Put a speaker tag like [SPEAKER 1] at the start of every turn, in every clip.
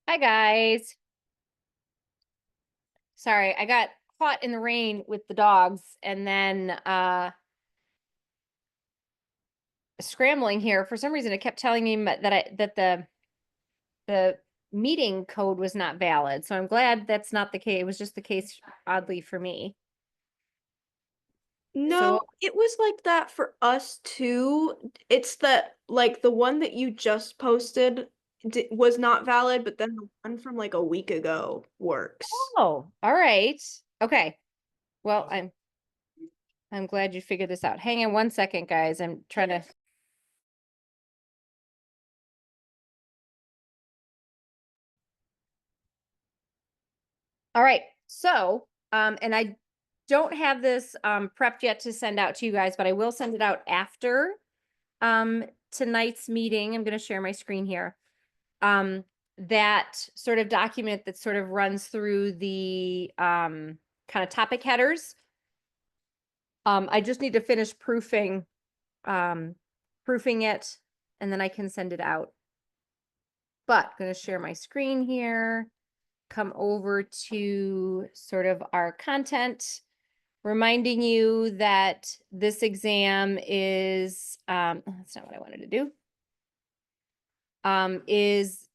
[SPEAKER 1] Hi guys. Sorry, I got caught in the rain with the dogs and then scrambling here. For some reason it kept telling me that the meeting code was not valid. So I'm glad that's not the case. It was just the case oddly for me.
[SPEAKER 2] No,
[SPEAKER 1] So
[SPEAKER 2] it was like that for us too. It's that like the one that you just posted was not valid, but then the one from like a week ago works.
[SPEAKER 1] oh, all right. Okay. Well, I'm glad you figured this out. Hang on one second, guys. I'm trying to All right. So, and I don't have this prepped yet to send out to you guys, but I will send it out after tonight's meeting. I'm going to share my screen here. That sort of document that sort of runs through the kind of topic headers. I just need to finish proofing it, and then I can send it out. But I'm going to share my screen here, come over to sort of our content, reminding you that this exam is, that's not what I wanted to do, is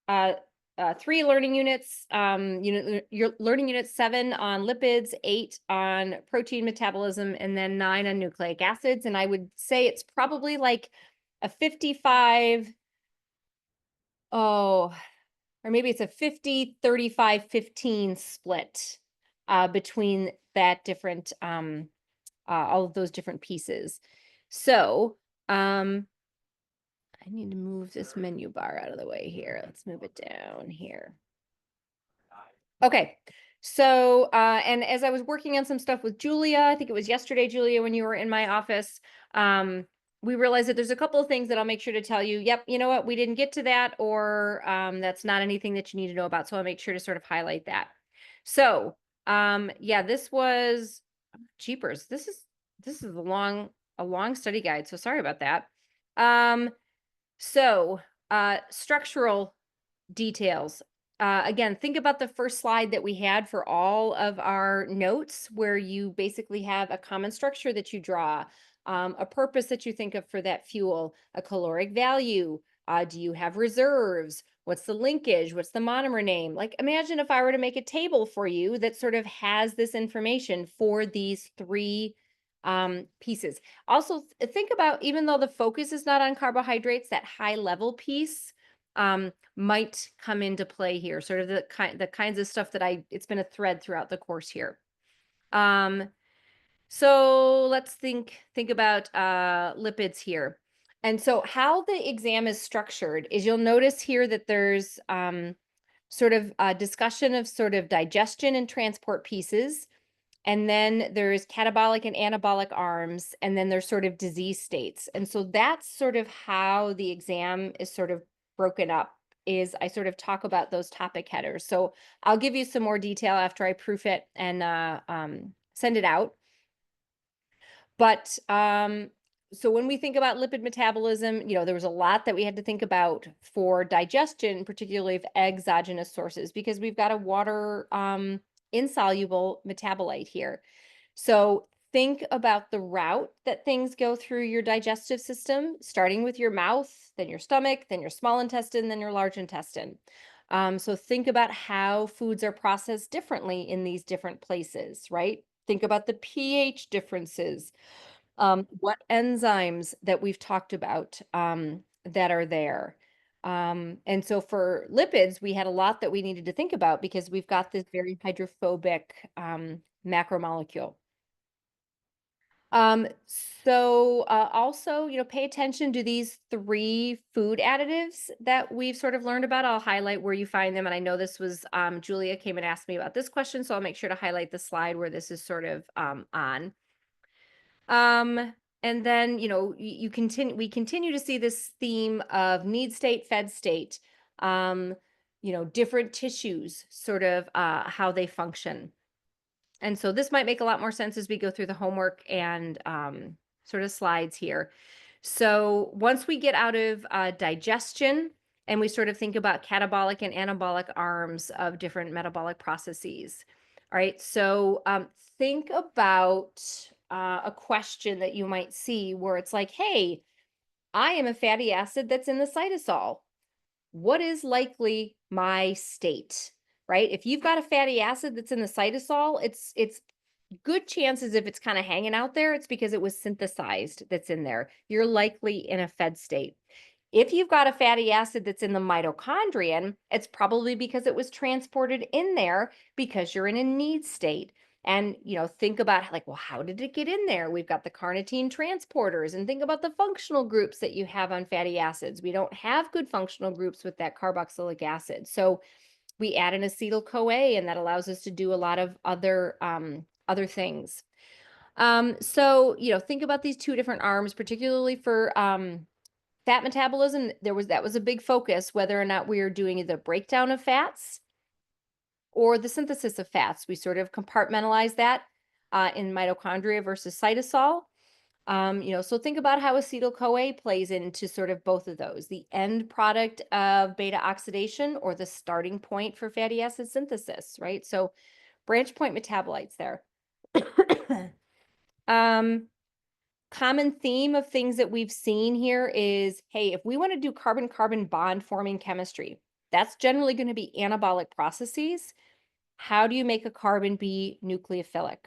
[SPEAKER 1] 3 learning units, your learning unit 7 on lipids, 8 on protein metabolism, and then 9 on nucleic acids. And I would say it's probably like a 55, or maybe it's a 50, 35, 15 split between that different, all of those different pieces. So, I need to move this menu bar out of the way here. Let's move it down here. Okay. So, and as I was working on some stuff with Julia, I think it was yesterday, Julia, when you were in my office, we realized that there's a couple of things that I'll make sure to tell you. Yep, you know what? We didn't get to that, or that's not anything that you need to know about. So I'll make sure to sort of highlight that. So, yeah, this was Jeepers. This is a long study guide. So sorry about that. Um, so, structural details. Again, think about the first slide that we had for all of our notes, where you basically have a common structure that you draw, a purpose that you think of for that fuel, a caloric value. Do you have reserves? What's the linkage? What's the monomer name? Like, imagine if I were to make a table for you that sort of has this information for these 3 pieces. Also, think about, even though the focus is not on carbohydrates, that high level piece might come into play here, sort of the kinds of stuff that it's been a thread throughout the course here. So let's think about lipids here. And so how the exam is structured is, you'll notice here that there's sort of a discussion of sort of digestion and transport pieces. And then there's catabolic and anabolic arms, and then there's sort of disease states. And so that's sort of how the exam is sort of broken up, is I sort of talk about those topic headers. So I'll give you some more detail after I proof it and send it out. But so when we think about lipid metabolism, there was a lot that we had to think about for digestion, particularly of exogenous sources, because we've got a water insoluble metabolite here. So think about the route that things go through your digestive system, starting with your mouth, then your stomach, then your small intestine, then your large intestine. So think about how foods are processed differently in these different places, right? Think about the pH differences, what enzymes that we've talked about that are there. And so for lipids, we had a lot that we needed to think about, because we've got this very hydrophobic macromolecule. Um, also, pay attention to these 3 food additives that we've sort of learned about. I'll highlight where you find them. And I know this was, Julia came and asked me about this question, so I'll make sure to highlight the slide where this is sort of on. And then, we continue to see this theme of need state, fed state, different tissues, sort of how they function. And so this might make a lot more sense as we go through the homework and sort of slides here. So once we get out of digestion and we sort of think about catabolic and anabolic arms of different metabolic processes. All right, so think about a question that you might see where it's like, hey, I am a fatty acid that's in the cytosol. What is likely my state? Right? If you've got a fatty acid that's in the cytosol, it's good chances if it's kind of hanging out there, it's because it was synthesized that's in there. You're likely in a fed state. If you've got a fatty acid that's in the mitochondrion, it's probably because it was transported in there because you're in a need state. And, think about like, well, how did it get in there? We've got the carnitine transporters, and think about the functional groups that you have on fatty acids. We don't have good functional groups with that carboxylic acid. So we add an acetyl CoA, and that allows us to do a lot of other things. So, think about these two different arms, particularly for fat metabolism. That was a big focus, whether or not we are doing the breakdown of fats or the synthesis of fats. We sort of compartmentalize that in mitochondria versus cytosol. So think about how acetyl CoA plays into sort of both of those, the end product of beta oxidation or the starting point for fatty acid synthesis, right? So branch point metabolites there. Common theme of things that we've seen here is, hey, if we want to do carbon-carbon bond forming chemistry, that's generally going to be anabolic processes. How do you make a carbon be nucleophilic?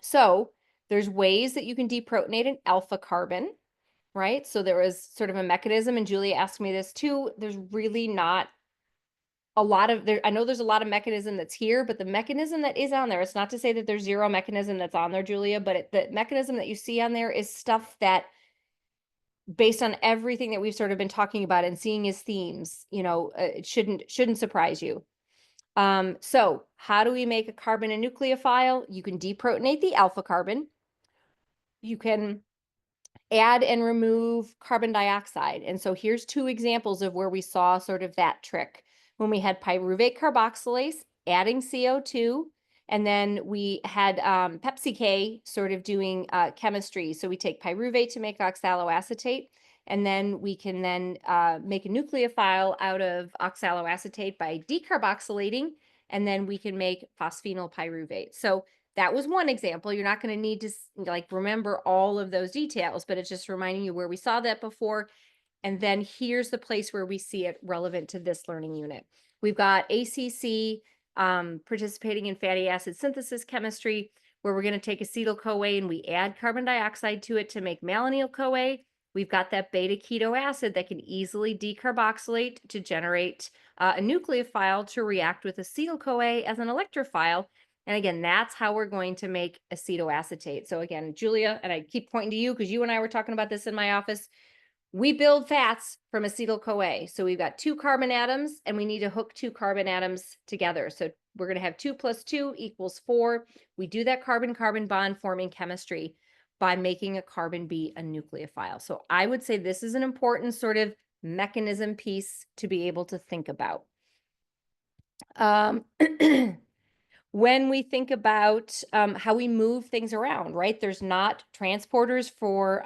[SPEAKER 1] So there's ways that you can deprotonate an alpha carbon, right? So there was sort of a mechanism, and Julia asked me this too. There's really not a lot of there. I know there's a lot of mechanism that's here, but the mechanism that is on there, it's not to say that there's zero mechanism that's on there, Julia, but the mechanism that you see on there is stuff that, based on everything that we've sort of been talking about and seeing as themes, it shouldn't surprise you. So how do we make a carbon a nucleophile? You can deprotonate the alpha carbon. You can add and remove carbon dioxide. And so here's two examples of where we saw sort of that trick. When we had pyruvate carboxylase, adding CO2, and then we had Pepsi K sort of doing chemistry. So we take pyruvate to make oxaloacetate, and then we can then make a nucleophile out of oxaloacetate by decarboxylating, and then we can make phosphenyl pyruvate. So that was one example. You're not going to need to like remember all of those details, but it's just reminding you where we saw that before. And then here's the place where we see it relevant to this learning unit. We've got ACC participating in fatty acid synthesis chemistry, where we're going to take acetyl CoA and we add carbon dioxide to it to make malonyl CoA. We've got that beta keto acid that can easily decarboxylate to generate a nucleophile to react with acetyl CoA as an electrophile. And again, that's how we're going to make acetoacetate. So again, Julia, and I keep pointing to you because you and I were talking about this in my office. We build fats from acetyl CoA. So we've got 2 carbon atoms and we need to hook 2 carbon atoms together. So we're going to have 2 + 2 = 4. We do that carbon-carbon bond forming chemistry by making a carbon be a nucleophile. So I would say this is an important sort of mechanism piece to be able to think about. When we think about how we move things around, right? There's not transporters for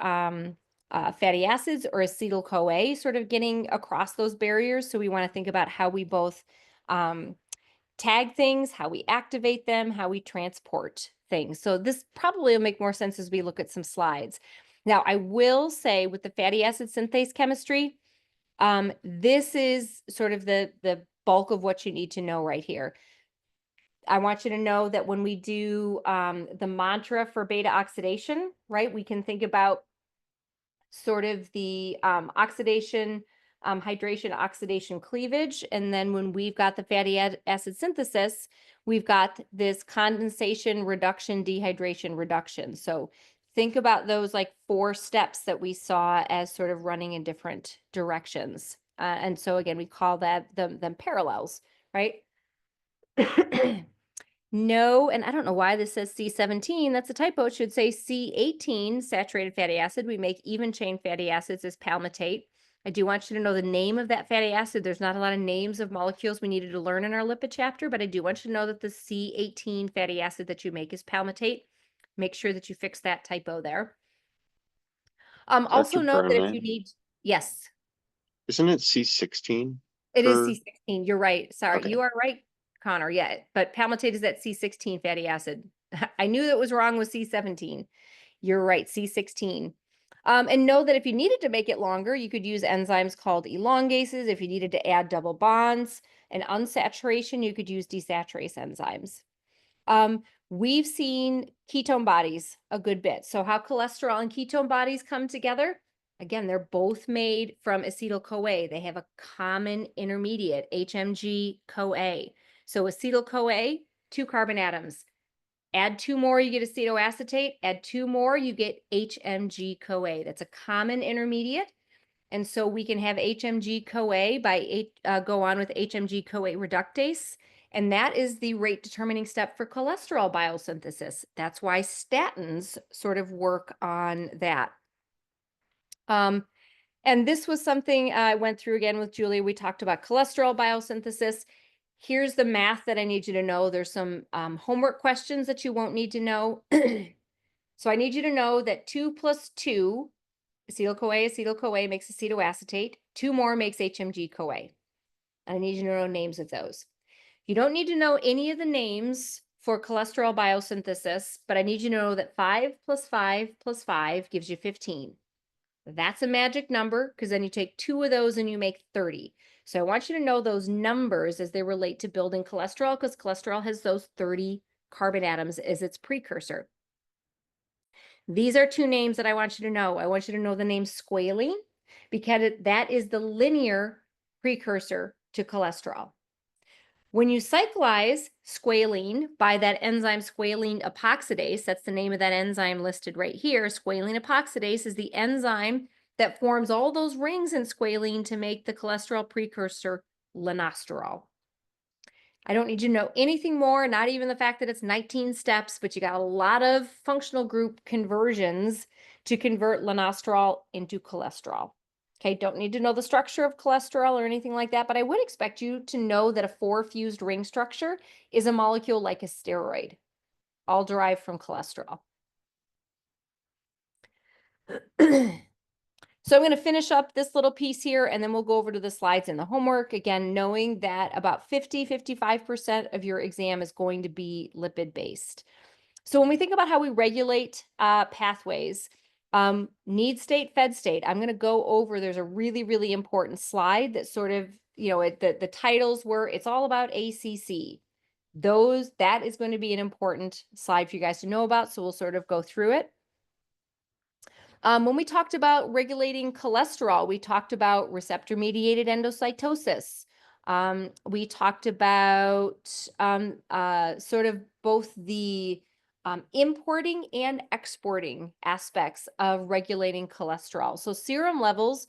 [SPEAKER 1] fatty acids or acetyl CoA sort of getting across those barriers. So we want to think about how we both tag things, how we activate them, how we transport things. So this probably will make more sense as we look at some slides. Now, I will say with the fatty acid synthase chemistry, this is sort of the bulk of what you need to know right here. I want you to know that when we do the mantra for beta oxidation, right, we can think about sort of the oxidation, hydration, oxidation, cleavage. And then when we've got the fatty acid synthesis, we've got this condensation, reduction, dehydration, reduction. So think about those like 4 steps that we saw as sort of running in different directions. And so again, we call that them parallels, right? No, and I don't know why this says C17. That's a typo. It should say C18, saturated fatty acid. We make even chain fatty acids as palmitate. I do want you to know the name of that fatty acid. There's not a lot of names of molecules we needed to learn in our lipid chapter, but I do want you to know that the C18 fatty acid that you make is palmitate. Make sure that you fix that typo there. Also
[SPEAKER 3] Dr.
[SPEAKER 1] note that if you
[SPEAKER 3] Berman,
[SPEAKER 1] need, yes.
[SPEAKER 3] Isn't it C16
[SPEAKER 1] It is
[SPEAKER 3] for
[SPEAKER 1] C16, you're right, sorry,
[SPEAKER 3] okay.
[SPEAKER 1] you are right, Connor, yeah, but palmitate is that C16 fatty acid. I knew that was wrong with C17. You're right, C16. And know that if you needed to make it longer, you could use enzymes called elongases. If you needed to add double bonds and unsaturation, you could use desaturase enzymes. We've seen ketone bodies a good bit. So how cholesterol and ketone bodies come together? Again, they're both made from acetyl-CoA. They have a common intermediate, HMG-CoA. So acetyl-CoA, 2 carbon atoms. Add 2 more, you get acetoacetate. Add 2 more, you get HMG-CoA. That's a common intermediate. And so we can have HMG-CoA go on with HMG-CoA reductase. And that is the rate determining step for cholesterol biosynthesis. That's why statins sort of work on that. And this was something I went through again with Julia. We talked about cholesterol biosynthesis. Here's the math that I need you to know. There's some homework questions that you won't need to know. So I need you to know that 2 plus 2, acetyl-CoA makes acetoacetate. 2 more makes HMG-CoA. I need you to know names of those. You don't need to know any of the names for cholesterol biosynthesis, but I need you to know that 5 plus 5 plus 5 gives you 15. That's a magic number because then you take 2 of those and you make 30. So I want you to know those numbers as they relate to building cholesterol because cholesterol has those 30 carbon atoms as its precursor. These are 2 names that I want you to know. I want you to know the name squalene because that is the linear precursor to cholesterol. When you cyclize squalene by that enzyme squalene epoxidase, that's the name of that enzyme listed right here. Squalene epoxidase is the enzyme that forms all those rings in squalene to make the cholesterol precursor linosterol. I don't need you to know anything more, not even the fact that it's 19 steps, but you got a lot of functional group conversions to convert linosterol into cholesterol. Okay, don't need to know the structure of cholesterol or anything like that, but I would expect you to know that a 4-fused ring structure is a molecule like a steroid, all derived from cholesterol. So I'm going to finish up this little piece here and then we'll go over to the slides and the homework. Again, knowing that about 55% of your exam is going to be lipid based. So when we think about how we regulate pathways, need state, fed state, I'm going to go over, there's a really, really important slide that sort of, the titles were, it's all about ACC. That is going to be an important slide for you guys to know about. So we'll sort of go through it. When we talked about regulating cholesterol, we talked about receptor-mediated endocytosis. We talked about sort of both the importing and exporting aspects of regulating cholesterol. So serum levels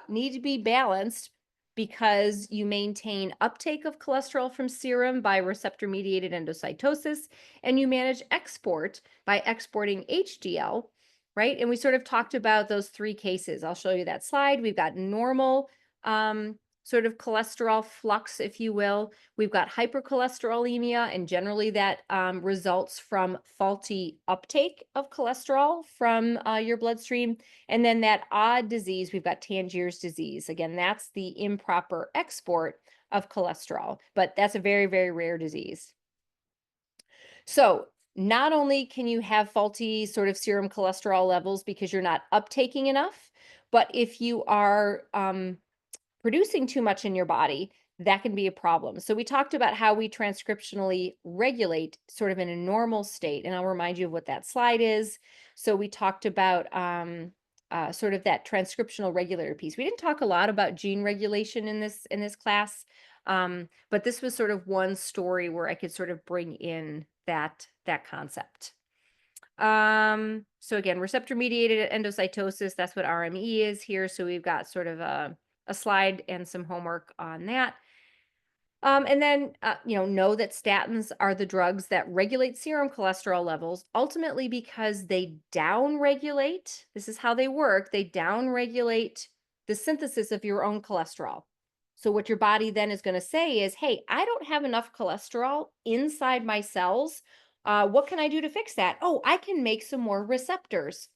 [SPEAKER 1] need to be balanced because you maintain uptake of cholesterol from serum by receptor-mediated endocytosis, and you manage export by exporting HDL, right? And we sort of talked about those 3 cases. I'll show you that slide. We've got normal sort of cholesterol flux, if you will. We've got hypercholesterolemia, and generally that results from faulty uptake of cholesterol from your bloodstream. And then that odd disease, we've got Tangier's disease. Again, that's the improper export of cholesterol, but that's a very, very rare disease. So not only can you have faulty sort of serum cholesterol levels because you're not uptaking enough, but if you are producing too much in your body, that can be a problem. So we talked about how we transcriptionally regulate sort of in a normal state, and I'll remind you of what that slide is. So we talked about sort of that transcriptional regulator piece. We didn't talk a lot about gene regulation in this class, but this was sort of one story where I could sort of bring in that concept. So again, receptor-mediated endocytosis, that's what RME is here. So we've got sort of a slide and some homework on that. And then, know that statins are the drugs that regulate serum cholesterol levels, ultimately because they downregulate, this is how they work, they downregulate the synthesis of your own cholesterol. So what your body then is going to say is, hey, I don't have enough cholesterol inside my cells. What can I do to fix that? Oh, I can make some more receptors.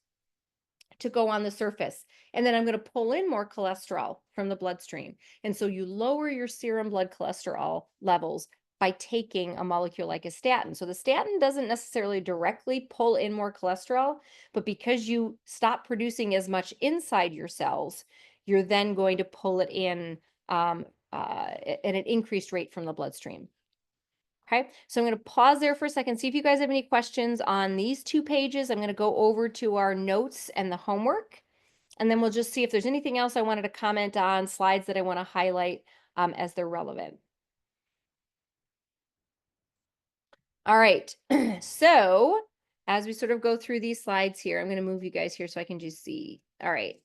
[SPEAKER 1] to go on the surface. And then I'm going to pull in more cholesterol from the bloodstream. And so you lower your serum blood cholesterol levels by taking a molecule like a statin. So the statin doesn't necessarily directly pull in more cholesterol, but because you stop producing as much inside your cells, you're then going to pull it in at an increased rate from the bloodstream. Okay, so I'm going to pause there for a second, see if you guys have any questions on these 2 pages. I'm going to go over to our notes and the homework, and then we'll just see if there's anything else I wanted to comment on, slides that I want to highlight as they're relevant. All right, so as we sort of go through these slides here, I'm going to move you guys here so I can just see. All right.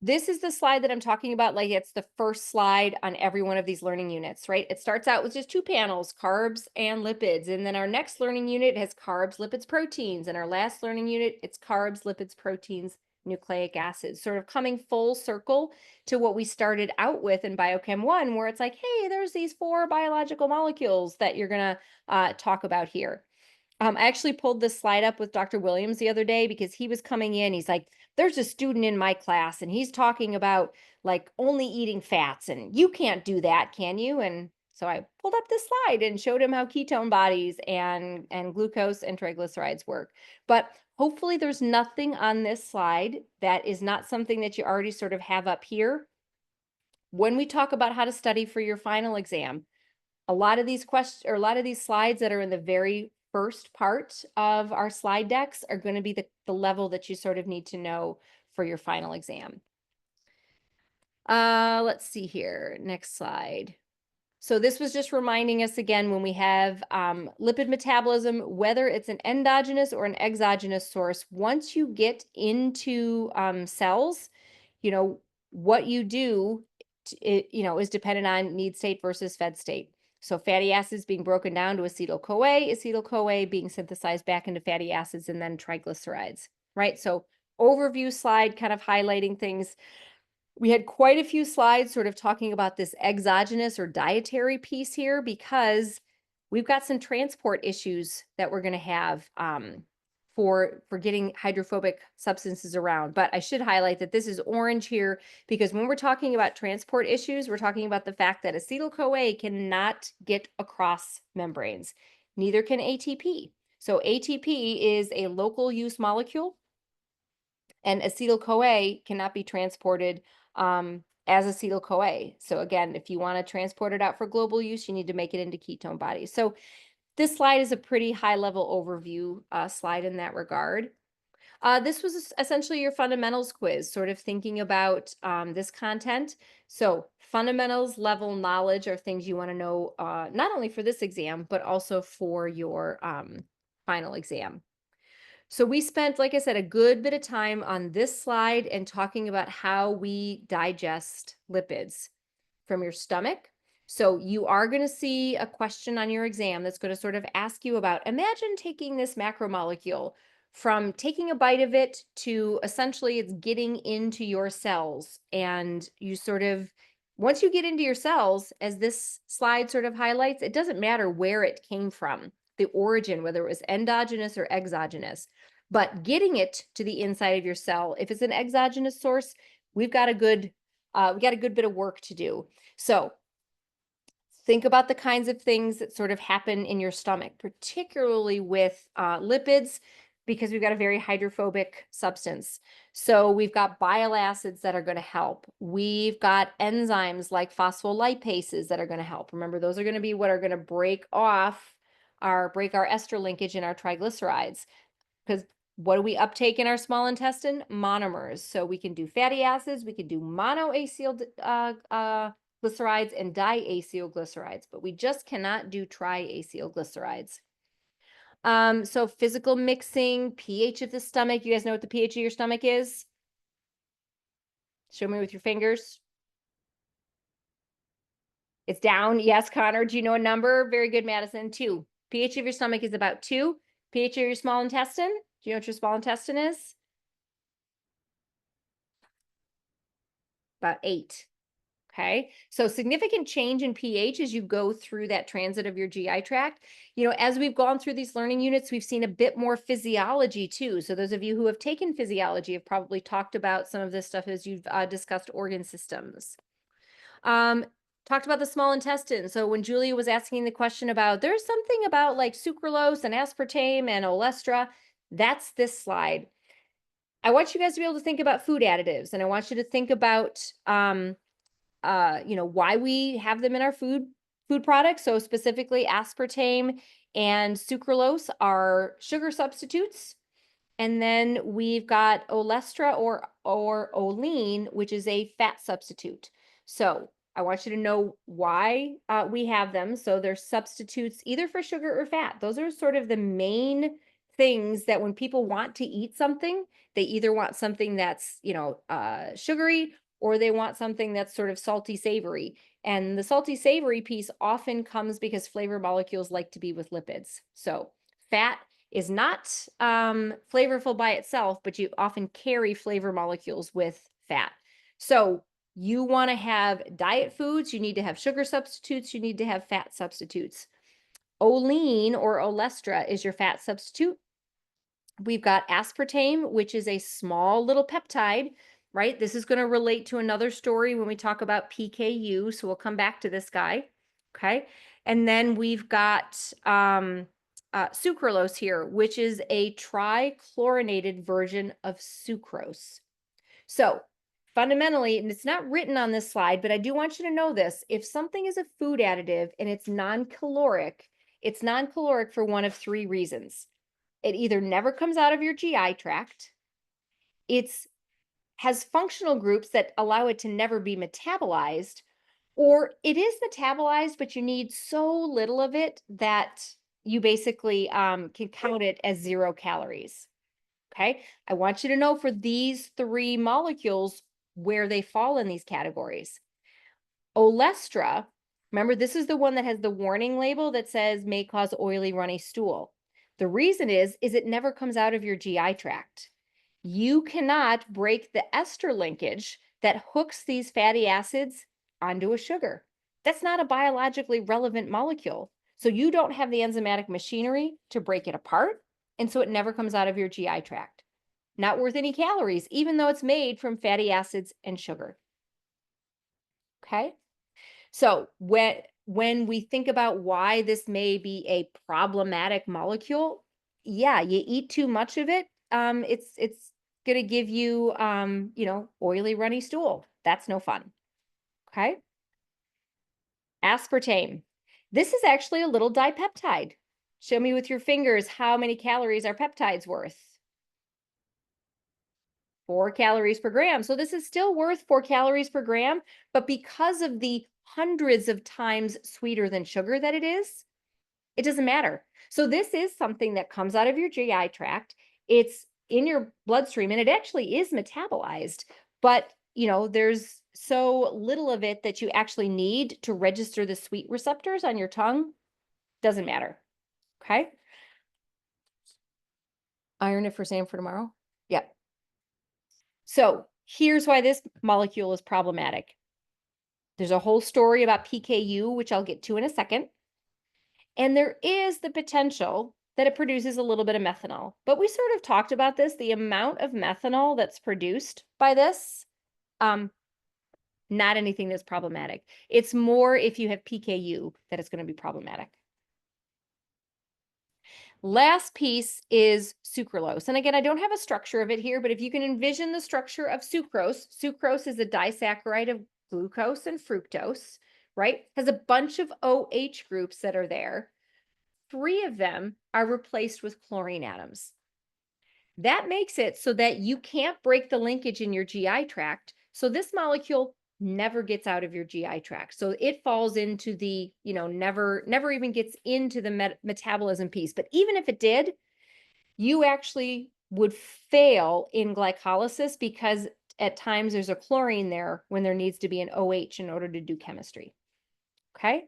[SPEAKER 1] This is the slide that I'm talking about, like it's the first slide on every one of these learning units, right? It starts out with just 2 panels, carbs and lipids. And then our next learning unit has carbs, lipids, proteins. And our last learning unit, it's carbs, lipids, proteins, nucleic acids, sort of coming full circle to what we started out with in Biochem 1, where it's like, hey, there's these 4 biological molecules that you're going to talk about here. I actually pulled this slide up with Dr. Williams the other day because he was coming in. He's like, there's a student in my class and he's talking about like only eating fats, and you can't do that, can you? And so I pulled up this slide and showed him how ketone bodies and glucose and triglycerides work. But hopefully there's nothing on this slide that is not something that you already sort of have up here. When we talk about how to study for your final exam, a lot of these questions, or a lot of these slides that are in the very first part of our slide decks are going to be the level that you sort of need to know for your final exam. Let's see here. Next slide. So this was just reminding us again, when we have lipid metabolism, whether it's an endogenous or an exogenous source, once you get into cells, you know, what you do, is dependent on need state versus fed state. So fatty acids being broken down to acetyl-CoA being synthesized back into fatty acids, and then triglycerides, right? So overview slide kind of highlighting things. We had quite a few slides sort of talking about this exogenous or dietary piece here, because we've got some transport issues that we're going to have for getting hydrophobic substances around. But I should highlight that this is orange here because when we're talking about transport issues, we're talking about the fact that acetyl-CoA cannot get across membranes. Neither can ATP. So ATP is a local use molecule, and acetyl-CoA cannot be transported as acetyl-CoA. So again, if you want to transport it out for global use, you need to make it into ketone bodies. So this slide is a pretty high-level overview slide in that regard. This was essentially your fundamentals quiz, sort of thinking about this content. So fundamentals level knowledge are things you want to know, not only for this exam, but also for your final exam. So we spent, like I said, a good bit of time on this slide and talking about how we digest lipids from your stomach. So you are going to see a question on your exam that's going to sort of ask you about, imagine taking this macromolecule from taking a bite of it to essentially it's getting into your cells. And you sort of, once you get into your cells, as this slide sort of highlights, it doesn't matter where it came from, the origin, whether it was endogenous or exogenous. But getting it to the inside of your cell, if it's an exogenous source, we've got a good bit of work to do. So think about the kinds of things that sort of happen in your stomach, particularly with lipids, because we've got a very hydrophobic substance. So we've got bile acids that are going to help. We've got enzymes like phospholipases that are going to help. Remember, those are going to be what are going to break our ester linkage in our triglycerides. Because what do we uptake in our small intestine? Monomers. So we can do fatty acids, we can do monoacylglycerides and diacylglycerides, but we just cannot do triacylglycerides. So physical mixing, pH of the stomach. You guys know what the pH of your stomach is? Show me with your fingers. It's down. Yes, Connor. Do you know a number? Very good, Madison. 2. pH of your stomach is about 2. pH of your small intestine? Do you know what your small intestine is? About 8. Okay, so significant change in pH as you go through that transit of your GI tract. As we've gone through these learning units, we've seen a bit more physiology too. So those of you who have taken physiology have probably talked about some of this stuff as you've discussed organ systems. Um, Talked about the small intestine. So when Julia was asking the question about there's something about like sucralose and aspartame and olestra, that's this slide. I want you guys to be able to think about food additives, and I want you to think about why we have them in our food products. So specifically aspartame and sucralose are sugar substitutes. And then we've got olestra or olein, which is a fat substitute. So I want you to know why we have them. So they're substitutes either for sugar or fat. Those are sort of the main things that when people want to eat something, they either want something that's, sugary, or they want something that's sort of salty savory. And the salty savory piece often comes because flavor molecules like to be with lipids. So fat is not flavorful by itself, but you often carry flavor molecules with fat. So you want to have diet foods, you need to have sugar substitutes, you need to have fat substitutes. Olein or olestra is your fat substitute. We've got aspartame, which is a small little peptide, right? This is going to relate to another story when we talk about PKU. So we'll come back to this guy. Okay. And then we've got sucralose here, which is a trichlorinated version of sucrose. So fundamentally, and it's not written on this slide, but I do want you to know this. If something is a food additive and it's non-caloric for one of three reasons. It either never comes out of your GI tract, it's has functional groups that allow it to never be metabolized, or it is metabolized, but you need so little of it that you basically can count it as 0 calories. Okay, I want you to know for these three molecules where they fall in these categories. Olestra, remember, this is the one that has the warning label that says may cause oily, runny stool. The reason is it never comes out of your GI tract. You cannot break the ester linkage that hooks these fatty acids onto a sugar. That's not a biologically relevant molecule. So you don't have the enzymatic machinery to break it apart. And so it never comes out of your GI tract. Not worth any calories, even though it's made from fatty acids and sugar. Okay. So when we think about why this may be a problematic molecule, yeah, you eat too much of it, it's going to give you oily, runny stool. That's no fun. Okay. Aspartame. This is actually a little dipeptide. Show me with your fingers how many calories are peptides worth. 4 calories per gram. So this is still worth 4 calories per gram, but because of the hundreds of times sweeter than sugar that it is, it doesn't matter. So this is something that comes out of your GI tract. It's in your bloodstream and it actually is metabolized, but there's so little of it that you actually need to register the sweet receptors on your tongue. Doesn't matter. Okay. Iron it for Sam for tomorrow. Yeah. So here's why this molecule is problematic. There's a whole story about PKU, which I'll get to in a second. And there is the potential that it produces a little bit of methanol. But we sort of talked about this, the amount of methanol that's produced by this, not anything that's problematic. It's more if you have PKU that it's going to be problematic. Last piece is sucralose. And again, I don't have a structure of it here, but if you can envision the structure of sucrose is a disaccharide of glucose and fructose, right? Has a bunch of OH groups that are there. 3 of them are replaced with chlorine atoms. That makes it so that you can't break the linkage in your GI tract. So this molecule never gets out of your GI tract. So it falls into the, never even gets into the metabolism piece. But even if it did, you actually would fail in glycolysis because at times there's a chlorine there when there needs to be an OH in order to do chemistry. Okay.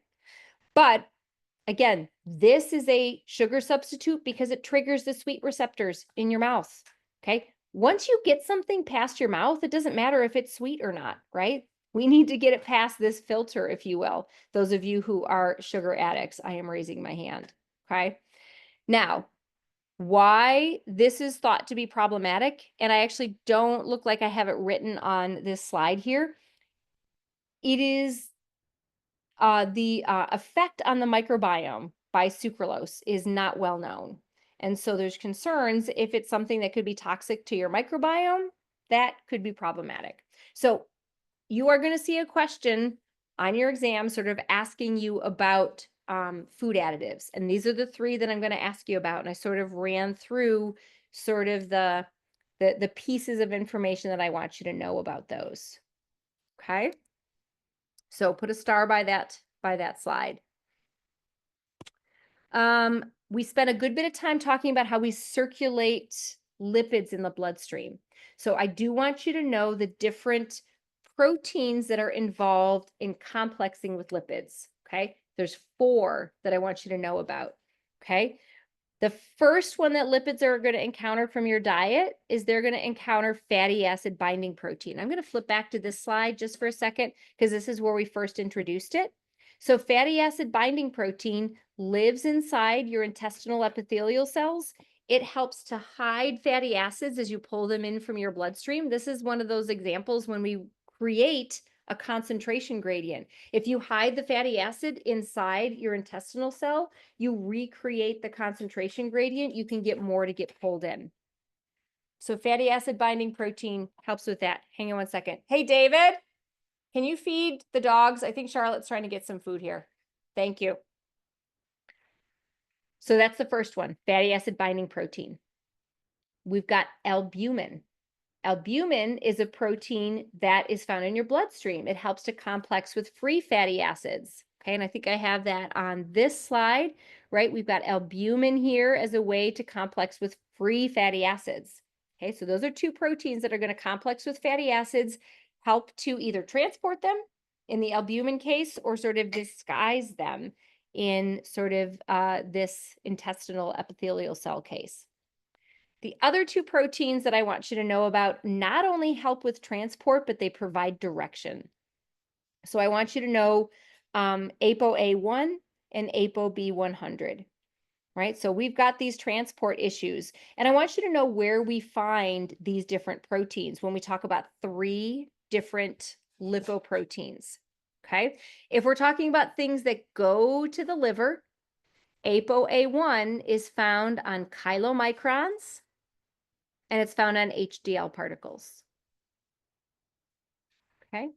[SPEAKER 1] But again, this is a sugar substitute because it triggers the sweet receptors in your mouth. Okay. Once you get something past your mouth, it doesn't matter if it's sweet or not, right? We need to get it past this filter, if you will. Those of you who are sugar addicts, I am raising my hand. Okay. Now, why this is thought to be problematic, and I actually don't look like I have it written on this slide here. It is the effect on the microbiome by sucralose is not well known. And so there's concerns if it's something that could be toxic to your microbiome, that could be problematic. So you are going to see a question on your exam sort of asking you about food additives. And these are the three that I'm going to ask you about. And I sort of ran through sort of the pieces of information that I want you to know about those. Okay. So put a star by that slide. We spent a good bit of time talking about how we circulate lipids in the bloodstream. So I do want you to know the different proteins that are involved in complexing with lipids. Okay. There's 4 that I want you to know about. Okay. The first one that lipids are going to encounter from your diet is they're going to encounter fatty acid binding protein. I'm going to flip back to this slide just for a second because this is where we first introduced it. So fatty acid binding protein lives inside your intestinal epithelial cells. It helps to hide fatty acids as you pull them in from your bloodstream. This is one of those examples when we create a concentration gradient. If you hide the fatty acid inside your intestinal cell, you recreate the concentration gradient, you can get more to get pulled in. So fatty acid binding protein helps with that. Hang on one second. Hey, David, can you feed the dogs? I think Charlotte's trying to get some food here. Thank you. So that's the first one, fatty acid binding protein. We've got albumin. Albumin is a protein that is found in your bloodstream. It helps to complex with free fatty acids. Okay, and I think I have that on this slide, right? We've got albumin here as a way to complex with free fatty acids. Okay, so those are 2 proteins that are going to complex with fatty acids, help to either transport them in the albumin case or sort of disguise them in sort of this intestinal epithelial cell case. The other 2 proteins that I want you to know about not only help with transport, but they provide direction. So I want you to know ApoA1 and ApoB100, right? So we've got these transport issues. And I want you to know where we find these different proteins when we talk about 3 different lipoproteins, okay? If we're talking about things that go to the liver, ApoA1 is found on chylomicrons, and it's found on HDL particles. Okay.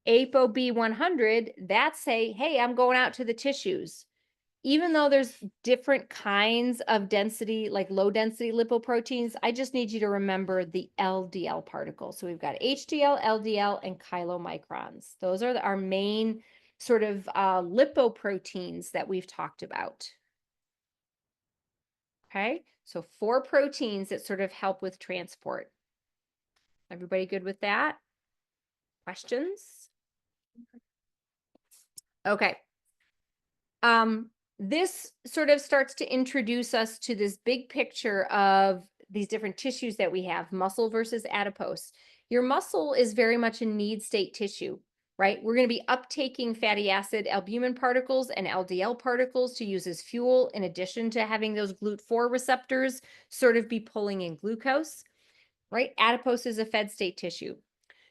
[SPEAKER 1] ApoB100, that's say, hey, I'm going out to the tissues. Even though there's different kinds of density, like low density lipoproteins, I just need you to remember the LDL particles. So we've got HDL, LDL, and chylomicrons. Those are our main sort of lipoproteins that we've talked about. Okay. So 4 proteins that sort of help with transport. Everybody good with that? Questions? Okay. This sort of starts to introduce us to this big picture of these different tissues that we have, muscle versus adipose. Your muscle is very much a need state tissue, right? We're going to be uptaking fatty acid albumin particles and LDL particles to use as fuel, in addition to having those GLUT4 receptors sort of be pulling in glucose, right? Adipose is a fed state tissue.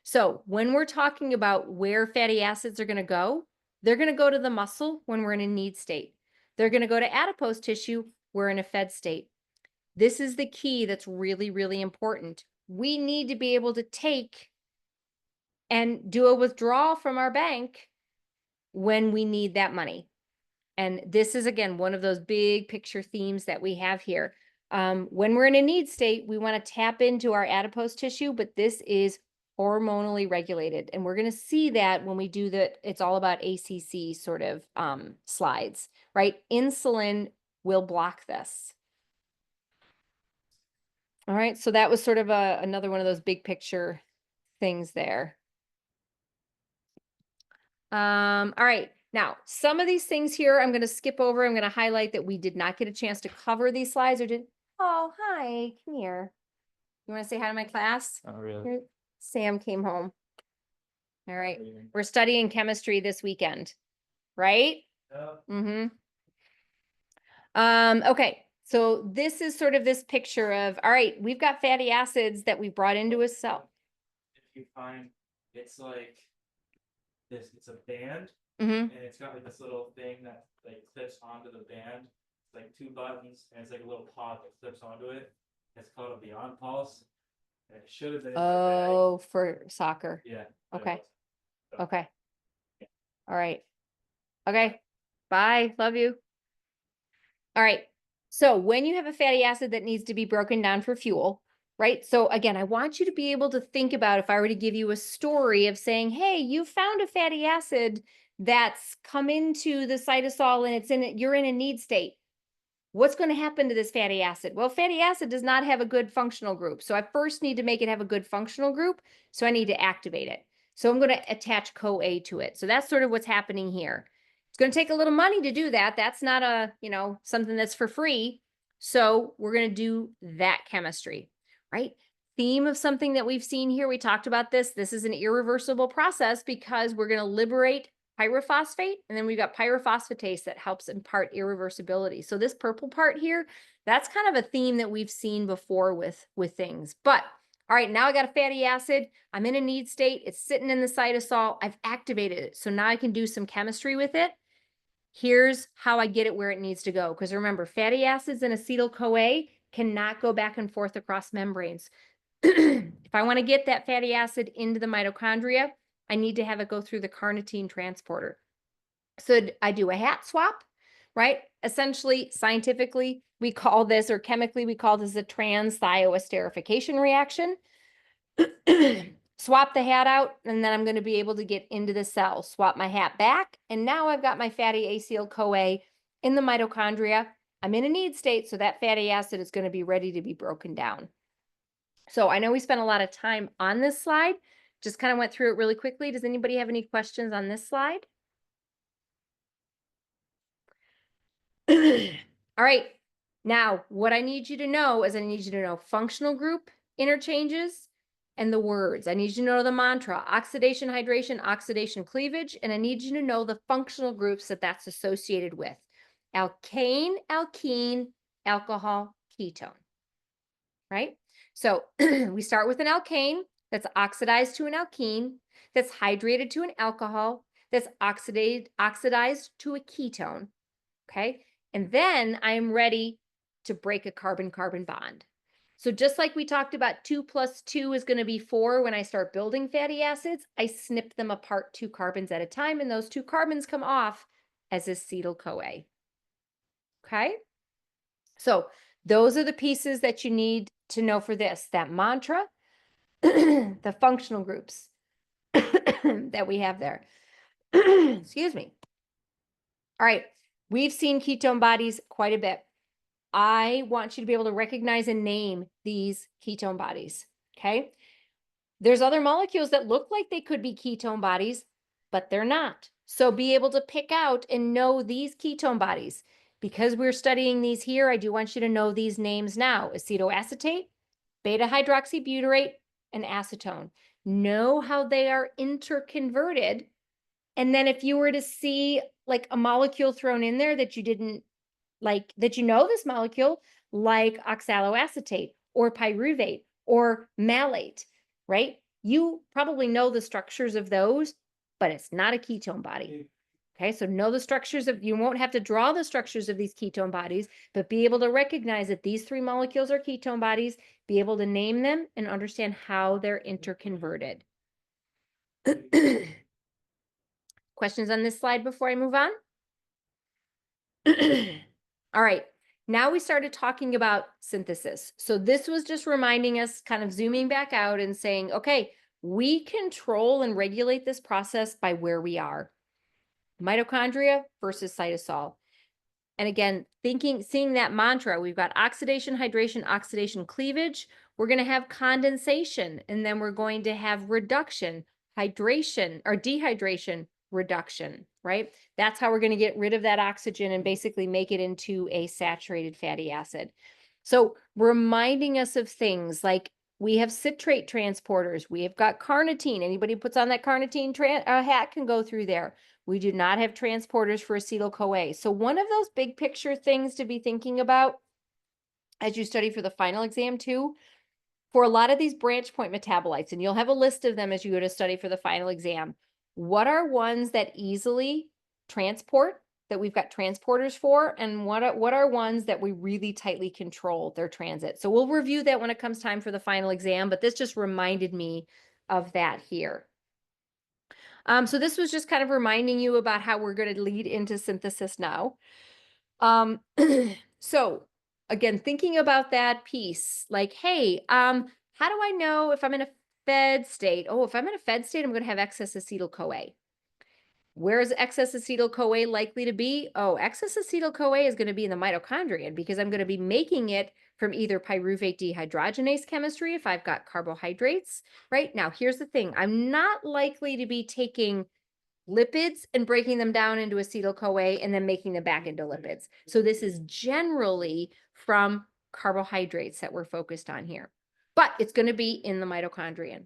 [SPEAKER 1] So when we're talking about where fatty acids are going to go, they're going to go to the muscle when we're in a need state. They're going to go to adipose tissue, we're in a fed state. This is the key that's really, really important. We need to be able to take and do a withdrawal from our bank when we need that money. And this is, again, one of those big picture themes that we have here. When we're in a need state, we want to tap into our adipose tissue, but this is hormonally regulated. And we're going to see that when we do it's all about ACC sort of slides, right? Insulin will block this. All right, so that was sort of another one of those big picture things there. All right. Now, some of these things here I'm going to skip over. I'm going to highlight that we did not get a chance to cover these slides or did. Oh, hi, come here. You want to say hi to my class?
[SPEAKER 3] Oh, really?
[SPEAKER 1] Here, Sam came home. All right. We're studying chemistry this weekend, right? Mm-hmm. Okay. So this is sort of this picture of, all right, we've got fatty acids that we brought into a cell.
[SPEAKER 3] If you find it's like this, it's a band,
[SPEAKER 1] Mm-hmm.
[SPEAKER 3] and it's got like this little thing that like clips onto the band. It's like two buttons, and it's like a little pod that clips onto it. It's called a Beyond Pulse. And it should have been in my bag.
[SPEAKER 1] Oh, for soccer.
[SPEAKER 3] Yeah. but it
[SPEAKER 1] Okay.
[SPEAKER 3] wasn't.
[SPEAKER 1] Okay. All right. Okay. Bye. Love you. All right. So when you have a fatty acid that needs to be broken down for fuel, right? So again, I want you to be able to think about if I were to give you a story of saying, hey, you found a fatty acid that's come into the cytosol and you're in a need state. What's going to happen to this fatty acid? Well, fatty acid does not have a good functional group. So I first need to make it have a good functional group. So I need to activate it. So I'm going to attach CoA to it. So that's sort of what's happening here. It's going to take a little money to do that. That's not a, something that's for free. So we're going to do that chemistry, right? Theme of something that we've seen here. We talked about this. This is an irreversible process because we're going to liberate pyrophosphate, and then we've got pyrophosphatase that helps impart irreversibility. So this purple part here, that's kind of a theme that we've seen before with things. But all right, now I got a fatty acid. I'm in a need state. It's sitting in the cytosol. I've activated it. So now I can do some chemistry with it. Here's how I get it where it needs to go. Because remember, fatty acids and acetyl-CoA cannot go back and forth across membranes. If I want to get that fatty acid into the mitochondria, I need to have it go through the carnitine transporter. So I do a hat swap, right? Essentially, scientifically, we call this, or chemically, we call this a trans-thioesterification reaction. Swap the hat out, and then I'm going to be able to get into the cell. Swap my hat back, and now I've got my fatty acetyl-CoA in the mitochondria. I'm in a need state, so that fatty acid is going to be ready to be broken down. So I know we spent a lot of time on this slide, just kind of went through it really quickly. Does anybody have any questions on this slide? All right. Now, what I need you to know is I need you to know functional group interchanges and the words. I need you to know the mantra, oxidation, hydration, oxidation, cleavage, and I need you to know the functional groups that that's associated with. Alkane, alkene, alcohol, ketone, right? So we start with an alkane that's oxidized to an alkene, that's hydrated to an alcohol, that's oxidized to a ketone, okay? And then I am ready to break a carbon-carbon bond. So just like we talked about 2 + 2 is going to be 4 when I start building fatty acids, I snip them apart 2 carbons at a time, and those 2 carbons come off as acetyl-CoA. Okay? So those are the pieces that you need to know for this, that mantra, the functional groups that we have there. Excuse me. All right, we've seen ketone bodies quite a bit. I want you to be able to recognize and name these ketone bodies, okay? There's other molecules that look like they could be ketone bodies, but they're not. So be able to pick out and know these ketone bodies. Because we're studying these here, I do want you to know these names now: acetoacetate, beta hydroxybutyrate, and acetone. Know how they are interconverted. And then if you were to see like a molecule thrown in there that you didn't like, that this molecule, like oxaloacetate or pyruvate or malate, right? You probably know the structures of those, but it's not a ketone body. Okay, so know the structures of, you won't have to draw the structures of these ketone bodies, but be able to recognize that these 3 molecules are ketone bodies, be able to name them and understand how they're interconverted. Questions on this slide before I move on? All right, now we started talking about synthesis. So this was just reminding us, kind of zooming back out and saying, okay, we control and regulate this process by where we are. Mitochondria versus cytosol. And again, seeing that mantra, we've got oxidation, hydration, oxidation, cleavage. We're going to have condensation, and then we're going to have reduction, hydration or dehydration, reduction, right? That's how we're going to get rid of that oxygen and basically make it into a saturated fatty acid. So reminding us of things like we have citrate transporters. We have got carnitine. Anybody who puts on that carnitine hat can go through there. We do not have transporters for acetyl-CoA. So one of those big picture things to be thinking about as you study for the final exam too, for a lot of these branch point metabolites, and you'll have a list of them as you go to study for the final exam, what are ones that easily transport, that we've got transporters for, and what are ones that we really tightly control their transit? So we'll review that when it comes time for the final exam, but this just reminded me of that here. So this was just kind of reminding you about how we're going to lead into synthesis now. So again, thinking about that piece, like, hey, how do I know if I'm in a fed state? Oh, if I'm in a fed state, I'm going to have excess acetyl-CoA. Where is excess acetyl-CoA likely to be? Oh, excess acetyl-CoA is going to be in the mitochondria because I'm going to be making it from either pyruvate dehydrogenase chemistry if I've got carbohydrates, right? Now, here's the thing. I'm not likely to be taking lipids and breaking them down into acetyl-CoA and then making them back into lipids. So this is generally from carbohydrates that we're focused on here, but it's going to be in the mitochondrion.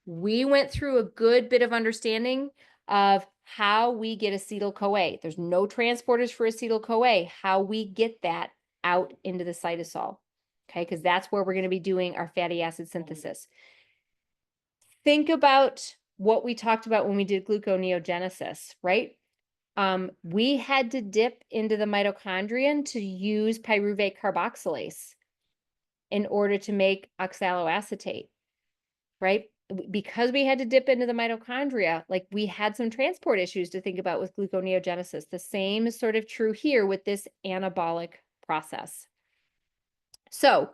[SPEAKER 1] We went through a good bit of understanding of how we get acetyl-CoA. There's no transporters for acetyl-CoA, how we get that out into the cytosol, okay? Because that's where we're going to be doing our fatty acid synthesis. Think about what we talked about when we did gluconeogenesis, right? We had to dip into the mitochondrion to use pyruvate carboxylase in order to make oxaloacetate, right? Because we had to dip into the mitochondria, like we had some transport issues to think about with gluconeogenesis. The same is sort of true here with this anabolic process. So,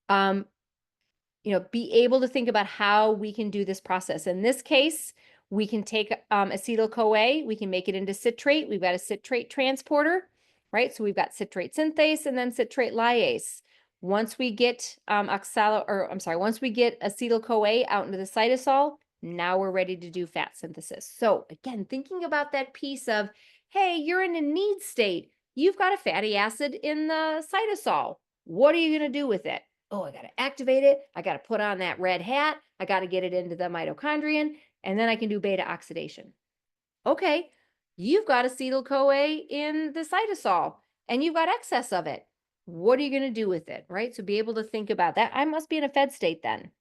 [SPEAKER 1] be able to think about how we can do this process. In this case, we can take acetyl-CoA, we can make it into citrate. We've got a citrate transporter, right? So we've got citrate synthase and then citrate lyase. Once we get once we get acetyl-CoA out into the cytosol, now we're ready to do fat synthesis. So again, thinking about that piece of, hey, you're in a need state. You've got a fatty acid in the cytosol. What are you going to do with it? Oh, I got to activate it. I got to put on that red hat. I got to get it into the mitochondrion, and then I can do beta oxidation. Okay, you've got acetyl-CoA in the cytosol, and you've got excess of it. What are you going to do with it, right? So be able to think about that. I must be in a fed state then.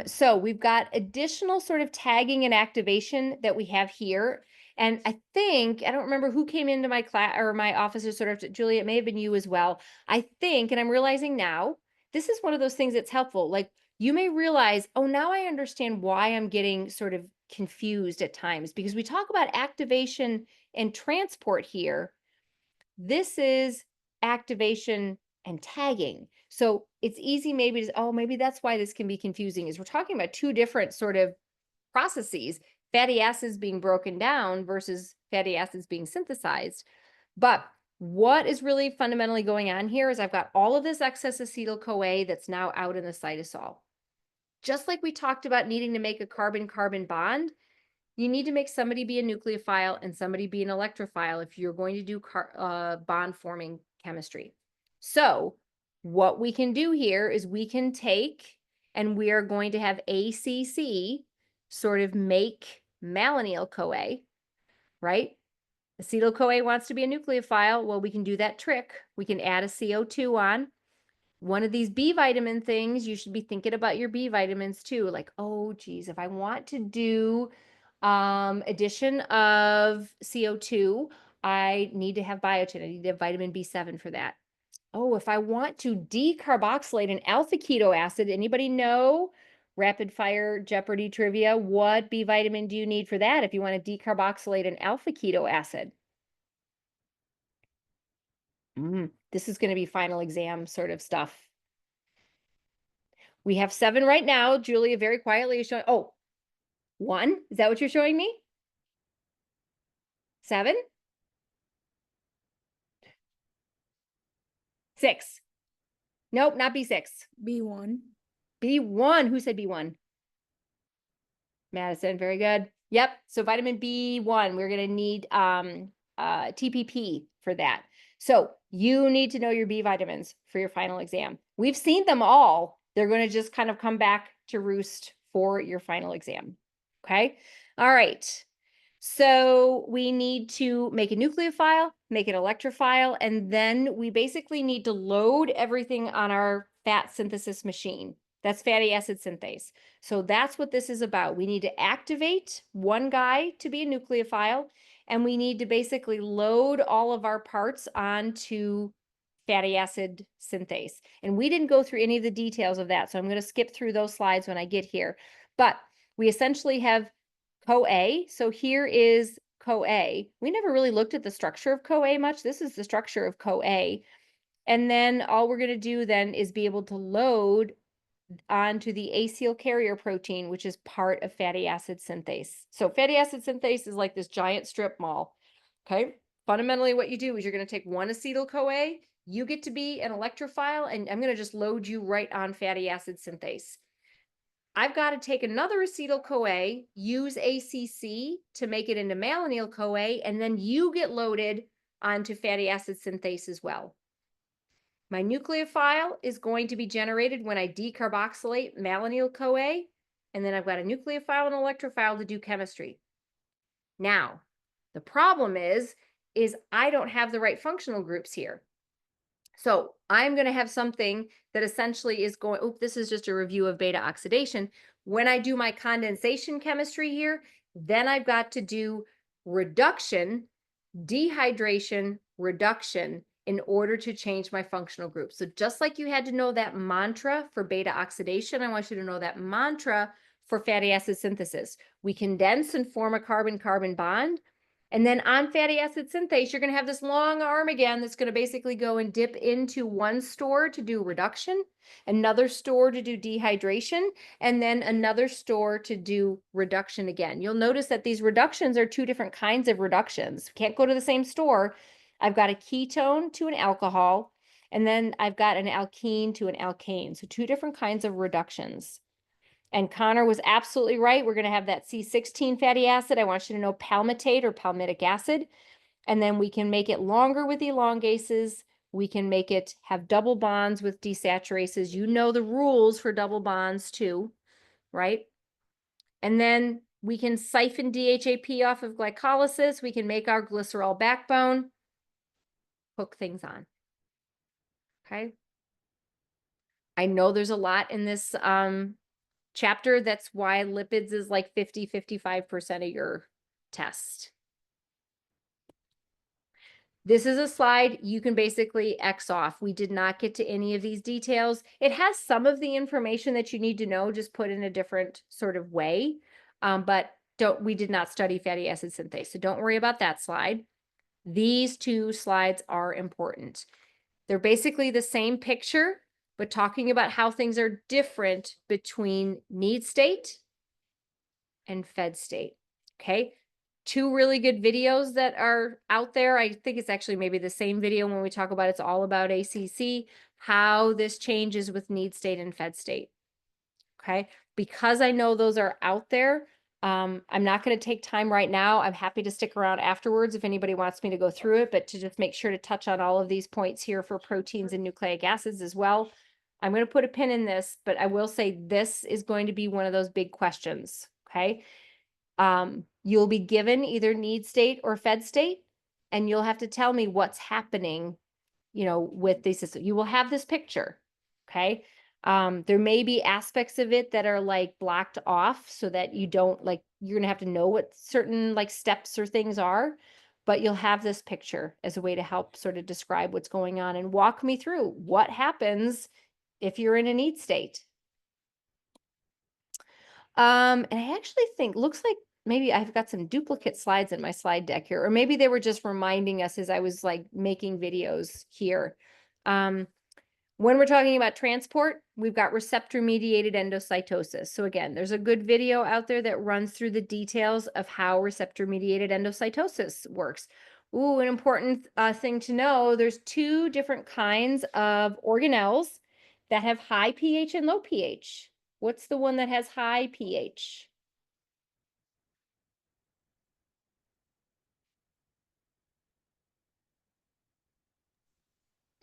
[SPEAKER 1] So we've got additional sort of tagging and activation that we have here. And I don't remember who came into my class or my office or sort of, Julie, it may have been you as well. I think, and I'm realizing now, this is one of those things that's helpful. Like you may realize, oh, now I understand why I'm getting sort of confused at times because we talk about activation and transport here. This is activation and tagging. So it's easy maybe to, oh, maybe that's why this can be confusing is we're talking about two different sort of processes, fatty acids being broken down versus fatty acids being synthesized. But what is really fundamentally going on here is I've got all of this excess acetyl-CoA that's now out in the cytosol. Just like we talked about needing to make a carbon-carbon bond, you need to make somebody be a nucleophile and somebody be an electrophile if you're going to do bond forming chemistry. So what we can do here is we can take and we are going to have ACC sort of make malonyl-CoA, right? Acetyl-CoA wants to be a nucleophile. Well, we can do that trick. We can add a CO2 on. One of these B vitamin things, you should be thinking about your B vitamins too. Like, oh, geez, if I want to do addition of CO2, I need to have biotin. I need to have vitamin B7 for that. Oh, if I want to decarboxylate an alpha keto acid, anybody know? Rapid fire Jeopardy trivia. What B vitamin do you need for that if you want to decarboxylate an alpha keto acid? This is going to be final exam sort of stuff. We have 7 right now. Julia very quietly is showing, oh, 1. Is that what you're showing me? 7? 6. Nope, not B6.
[SPEAKER 4] B1.
[SPEAKER 1] B1. Who said B1? Madison, very good. Yep. So vitamin B1, we're going to need TPP for that. So You need to know your B vitamins for your final exam. We've seen them all. They're going to just kind of come back to roost for your final exam. Okay. All right. So we need to make a nucleophile, make an electrophile, and then we basically need to load everything on our fat synthesis machine. That's fatty acid synthase. So that's what this is about. We need to activate one guy to be a nucleophile, and we need to basically load all of our parts onto fatty acid synthase. And we didn't go through any of the details of that, so I'm going to skip through those slides when I get here. But we essentially have CoA. So here is CoA. We never really looked at the structure of CoA much. This is the structure of CoA. And then all we're going to do then is be able to load onto the acyl carrier protein, which is part of fatty acid synthase. So fatty acid synthase is like this giant strip mall. Okay. Fundamentally, what you do is you're going to take one acetyl-CoA, you get to be an electrophile, and I'm going to just load you right on fatty acid synthase. I've got to take another acetyl-CoA, use ACC to make it into malonyl-CoA, and then you get loaded onto fatty acid synthase as well. My nucleophile is going to be generated when I decarboxylate malonyl-CoA, and then I've got a nucleophile and electrophile to do chemistry. Now, the problem is I don't have the right functional groups here. So I'm going to have something that essentially is going, oh, this is just a review of beta oxidation. When I do my condensation chemistry here, then I've got to do reduction, dehydration, reduction in order to change my functional group. So just like you had to know that mantra for beta oxidation, I want you to know that mantra for fatty acid synthesis. We condense and form a carbon-carbon bond. And then on fatty acid synthase, you're going to have this long arm again that's going to basically go and dip into one store to do reduction, another store to do dehydration, and then another store to do reduction again. You'll notice that these reductions are two different kinds of reductions. Can't go to the same store. I've got a ketone to an alcohol, and then I've got an alkene to an alkane. So two different kinds of reductions. And Connor was absolutely right. We're going to have that C16 fatty acid. I want you to know palmitate or palmitic acid. And then we can make it longer with elongases. We can make it have double bonds with desaturases. You know the rules for double bonds too, right? And then we can siphon DHAP off of glycolysis. We can make our glycerol backbone, hook things on. Okay. I know there's a lot in this chapter. That's why lipids is like 55% of your test. This is a slide you can basically X off. We did not get to any of these details. It has some of the information that you need to know, just put in a different sort of way. But we did not study fatty acid synthase, so don't worry about that slide. These two slides are important. They're basically the same picture, but talking about how things are different between need state and fed state. Okay. Two really good videos that are out there. I think it's actually maybe the same video when we talk about it's all about ACC, how this changes with need state and fed state. Okay. Because I know those are out there, I'm not going to take time right now. I'm happy to stick around afterwards if anybody wants me to go through it, but to just make sure to touch on all of these points here for proteins and nucleic acids as well. I'm going to put a pin in this, but I will say this is going to be one of those big questions. Okay. You'll be given either need state or fed state, and you'll have to tell me what's happening, with these systems. You will have this picture. Okay. There may be aspects of it that are like blocked off so that you don't you're going to have to know what certain steps or things are, but you'll have this picture as a way to help sort of describe what's going on and walk me through what happens if you're in a need state. And I actually think, looks like maybe I've got some duplicate slides in my slide deck here, or maybe they were just reminding us as I was making videos here. When we're talking about transport, we've got receptor-mediated endocytosis. So again, there's a good video out there that runs through the details of how receptor-mediated endocytosis works. Ooh, an important thing to know, there's two different kinds of organelles that have high pH and low pH. What's the one that has high pH?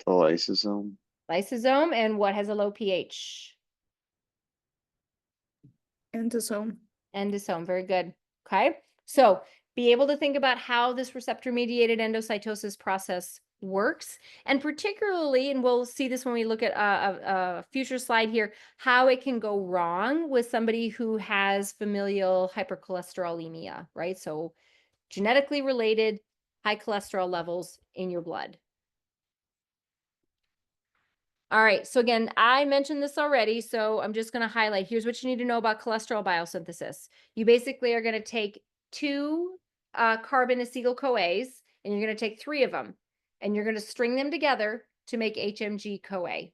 [SPEAKER 4] The lysosome.
[SPEAKER 1] Lysosome, and what has a low pH?
[SPEAKER 5] Endosome.
[SPEAKER 1] Endosome, very good. Okay, so be able to think about how this receptor-mediated endocytosis process works, and particularly, and we'll see this when we look at a future slide here, how it can go wrong with somebody who has familial hypercholesterolemia, right? So genetically related high cholesterol levels in your blood. All right, so again, I mentioned this already, so I'm just going to highlight. Here's what you need to know about cholesterol biosynthesis. You basically are going to take two carbon acetyl-CoAs, and you're going to take 3 of them, and you're going to string them together to make HMG-CoA.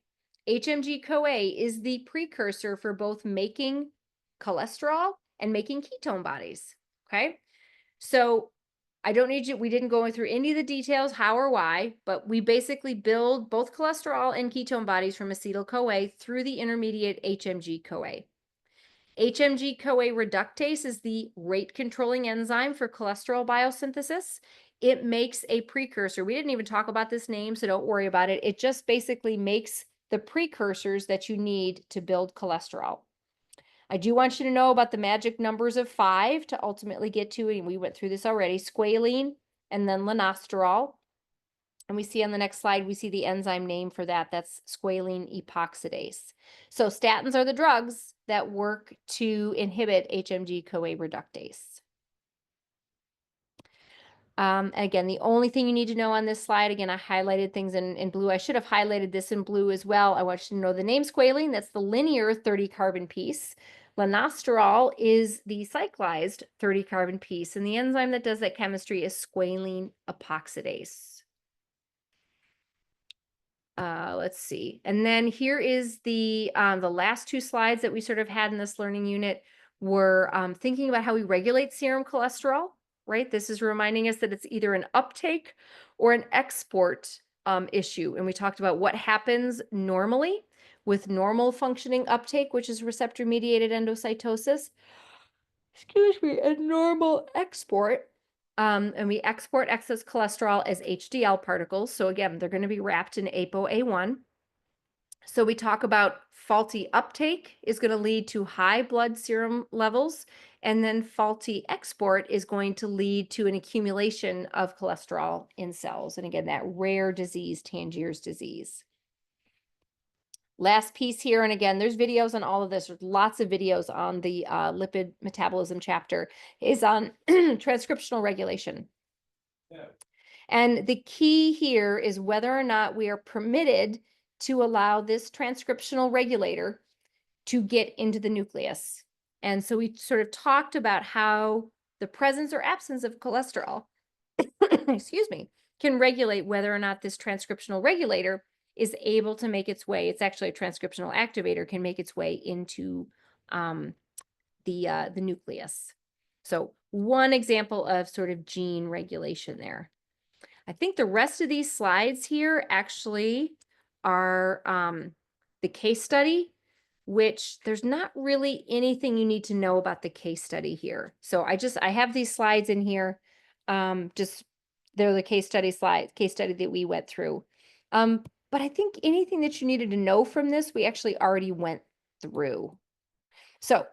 [SPEAKER 1] HMG-CoA is the precursor for both making cholesterol and making ketone bodies, okay? So I don't need you, we didn't go through any of the details, how or why, but we basically build both cholesterol and ketone bodies from acetyl-CoA through the intermediate HMG-CoA. HMG-CoA reductase is the rate controlling enzyme for cholesterol biosynthesis. It makes a precursor. We didn't even talk about this name, so don't worry about it. It just basically makes the precursors that you need to build cholesterol. I do want you to know about the magic numbers of 5 to ultimately get to, and we went through this already, squalene and then lanosterol. And we see on the next slide, we see the enzyme name for that. That's squalene epoxidase. So statins are the drugs that work to inhibit HMG-CoA reductase. Again, the only thing you need to know on this slide, again, I highlighted things in blue. I should have highlighted this in blue as well. I want you to know the name squalene. That's the linear 30-carbon piece. Lanosterol is the cyclized 30-carbon piece, and the enzyme that does that chemistry is squalene epoxidase. Let's see. And then here is the last 2 slides that we sort of had in this learning unit were thinking about how we regulate serum cholesterol, right? This is reminding us that it's either an uptake or an export issue. And we talked about what happens normally with normal functioning uptake, which is receptor-mediated endocytosis, excuse me, and normal export. And we export excess cholesterol as HDL particles. So again, they're going to be wrapped in ApoA1. So we talk about faulty uptake is going to lead to high blood serum levels, and then faulty export is going to lead to an accumulation of cholesterol in cells. And again, that rare disease, Tangier's disease. Last piece here, and again, there's videos on all of this. There's lots of videos on the lipid metabolism chapter, is on transcriptional regulation.
[SPEAKER 3] Yeah.
[SPEAKER 1] And the key here is whether or not we are permitted to allow this transcriptional regulator to get into the nucleus. And so we sort of talked about how the presence or absence of cholesterol, excuse me, can regulate whether or not this transcriptional regulator is able to make its way. It's actually a transcriptional activator, can make its way into the nucleus. So one example of sort of gene regulation there. I think the rest of these slides here actually are the case study, which there's not really anything you need to know about the case study here. So I have these slides in here. Just they're the case study slides, case study that we went through. But I think anything that you needed to know from this, we actually already went through. So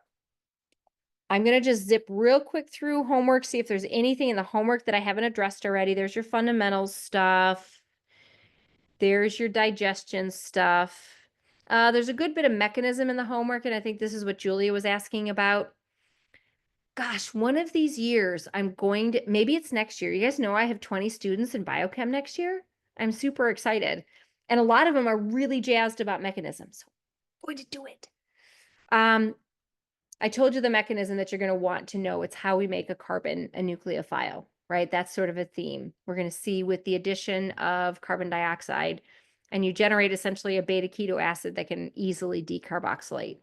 [SPEAKER 1] I'm going to just zip real quick through homework, see if there's anything in the homework that I haven't addressed already. There's your fundamentals stuff. There's your digestion stuff. There's a good bit of mechanism in the homework, and I think this is what Julia was asking about. Gosh, one of these years, I'm going to, maybe it's next year. You guys know I have 20 students in biochem next year. I'm super excited. And a lot of them are really jazzed about mechanisms. So I'm going to do it. I told you the mechanism that you're going to want to know. It's how we make a carbon, a nucleophile, right? That's sort of a theme. We're going to see with the addition of carbon dioxide, and you generate essentially a beta keto acid that can easily decarboxylate.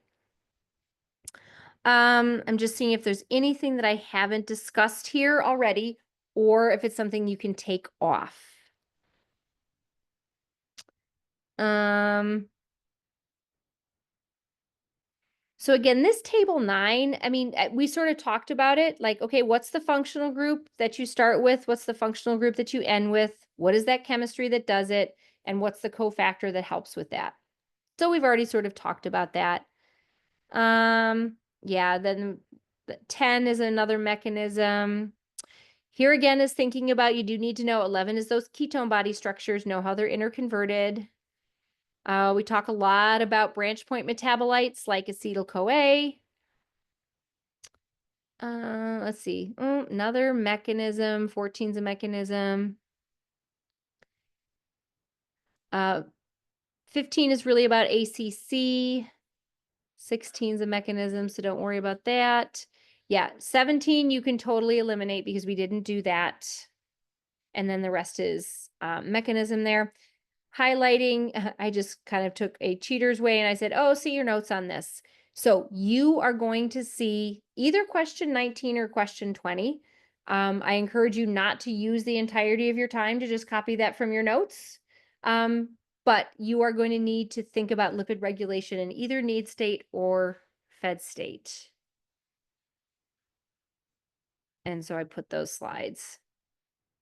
[SPEAKER 1] I'm just seeing if there's anything that I haven't discussed here already, or if it's something you can take off. So again, this table 9, I mean, we sort of talked about it, like, okay, what's the functional group that you start with? What's the functional group that you end with? What is that chemistry that does it? and what's the cofactor that helps with that. So we've already sort of talked about that. Yeah, then the 10 is another mechanism. Here again is thinking about, you do need to know 11 is those ketone body structures, know how they're interconverted. We talk a lot about branch point metabolites like acetyl-CoA. Let's see. Another mechanism. 14 is a mechanism. 15 is really about ACC. 16 is a mechanism, so don't worry about that. Yeah, 17 you can totally eliminate because we didn't do that. And then the rest is mechanism there. Highlighting, I just kind of took a cheater's way and I said, oh, see your notes on this. So you are going to see either question 19 or question 20. I encourage you not to use the entirety of your time to just copy that from your notes. But you are going to need to think about lipid regulation in either need state or fed state. And so I put those slides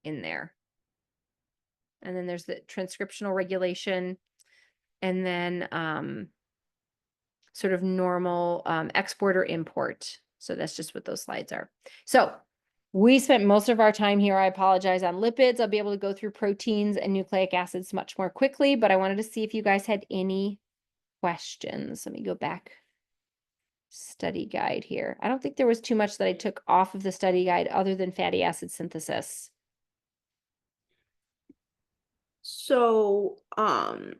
[SPEAKER 1] in there. And then there's the transcriptional regulation, and then sort of normal export or import. So that's just what those slides are. So we spent most of our time here, I apologize, on lipids. I'll be able to go through proteins and nucleic acids much more quickly, but I wanted to see if you guys had any questions. Let me go back. Study guide here. I don't think there was too much that I took off of the study guide other than fatty acid synthesis.
[SPEAKER 2] So, I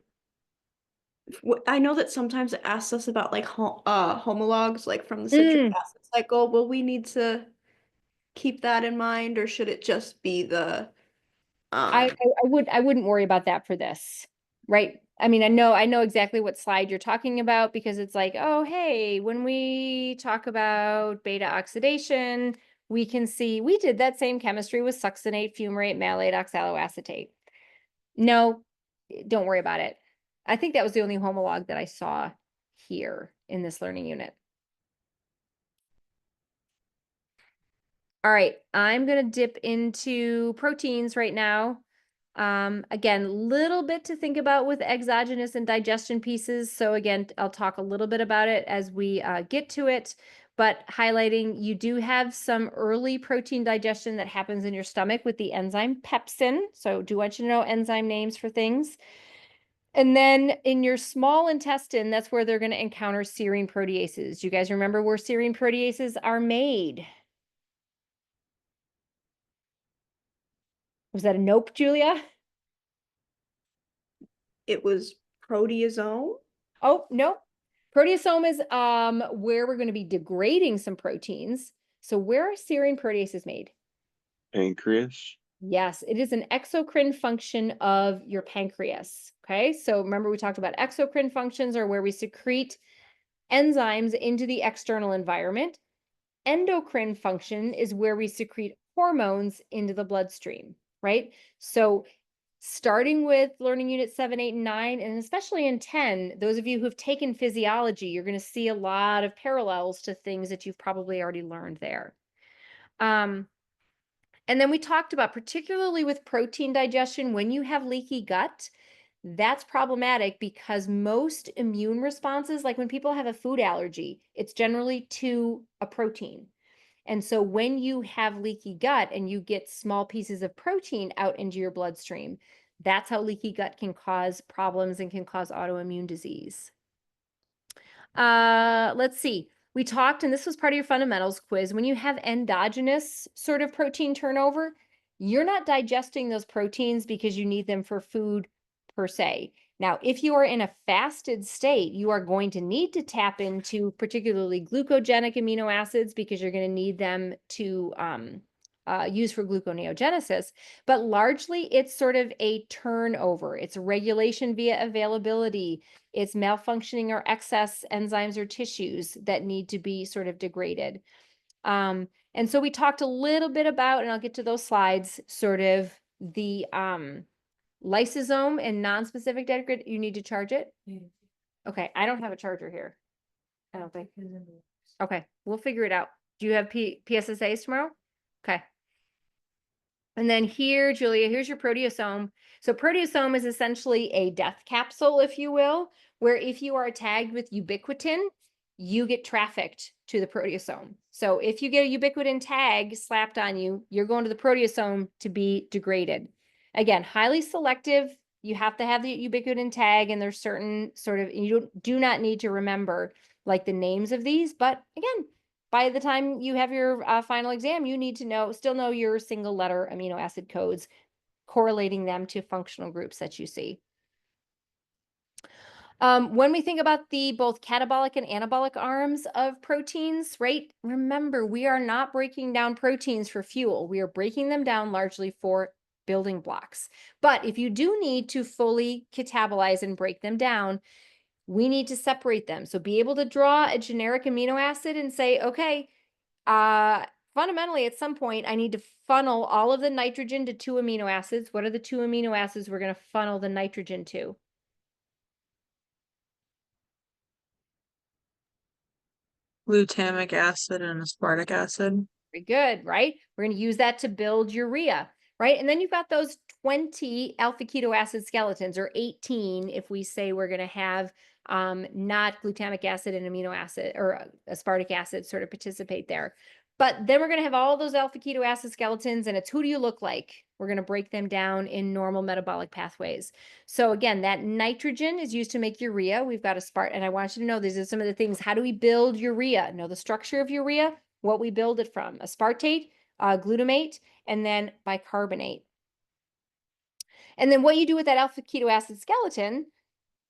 [SPEAKER 2] know that sometimes it asks us about like homologs, like from the citric acid cycle. Will we need to keep that in mind, or should it just be the
[SPEAKER 1] I wouldn't worry about that for this, right? I mean, I know exactly what slide you're talking about because it's like, oh, hey, when we talk about beta oxidation, we can see we did that same chemistry with succinate, fumarate, malate, oxaloacetate. No, don't worry about it. I think that was the only homolog that I saw here in this learning unit. All right, I'm going to dip into proteins right now. Again, little bit to think about with exogenous and digestion pieces. So again, I'll talk a little bit about it as we get to it, but highlighting you do have some early protein digestion that happens in your stomach with the enzyme pepsin. So do want you to know enzyme names for things. And then in your small intestine, that's where they're going to encounter serine proteases. You guys remember where serine proteases are made? Was that a nope, Julia?
[SPEAKER 2] it was proteasome?
[SPEAKER 1] Oh, no. Proteasome is where we're going to be degrading some proteins. So where are serine proteases made?
[SPEAKER 4] Pancreas.
[SPEAKER 1] Yes, it is an exocrine function of your pancreas. Okay, so remember we talked about exocrine functions are where we secrete enzymes into the external environment. Endocrine function is where we secrete hormones into the bloodstream, right? So starting with learning unit 7, 8, and 9, and especially in 10, those of you who've taken physiology, you're going to see a lot of parallels to things that you've probably already learned there. And then we talked about, particularly with protein digestion, when you have leaky gut, that's problematic because most immune responses, like when people have a food allergy, it's generally to a protein. And so when you have leaky gut and you get small pieces of protein out into your bloodstream, that's how leaky gut can cause problems and can cause autoimmune disease. Let's see. We talked, and this was part of your fundamentals quiz, when you have endogenous sort of protein turnover, you're not digesting those proteins because you need them for food per se. Now, if you are in a fasted state, you are going to need to tap into particularly glucogenic amino acids because you're going to need them to use for gluconeogenesis. But largely, it's sort of a turnover. It's regulation via availability. It's malfunctioning or excess enzymes or tissues that need to be sort of degraded. And so we talked a little bit about, and I'll get to those slides, sort of the lysosome and non-specific degrade. You need to charge it? Okay, I don't have a charger here. I don't think. Okay, we'll figure it out. Do you have PSSAs tomorrow? Okay. And then here, Julia, here's your proteasome. So proteasome is essentially a death capsule, if you will, where if you are tagged with ubiquitin, you get trafficked to the proteasome. So if you get a ubiquitin tag slapped on you, you're going to the proteasome to be degraded. Again, highly selective. You have to have the ubiquitin tag, and there's certain sort of, you do not need to remember like the names of these, but again, by the time you have your final exam, you need to still know your single letter amino acid codes, correlating them to functional groups that you see. When we think about the both catabolic and anabolic arms of proteins, right? Remember, we are not breaking down proteins for fuel. We are breaking them down largely for building blocks. But if you do need to fully catabolize and break them down, we need to separate them. So be able to draw a generic amino acid and say, okay, fundamentally, at some point, I need to funnel all of the nitrogen to 2 amino acids. What are the 2 amino acids we're going to funnel the nitrogen to?
[SPEAKER 5] Glutamic acid and aspartic acid.
[SPEAKER 1] Very good, right? We're going to use that to build urea, right? And then you've got those 20 alpha keto acid skeletons, or 18 if we say we're going to have not glutamic acid and amino acid or aspartic acid sort of participate there. But then we're going to have all those alpha keto acid skeletons, and it's who do you look like? We're going to break them down in normal metabolic pathways. So again, that nitrogen is used to make urea. We've got and I want you to know these are some of the things. How do we build urea? Know the structure of urea, what we build it from: aspartate, glutamate, and then bicarbonate. And then what you do with that alpha keto acid skeleton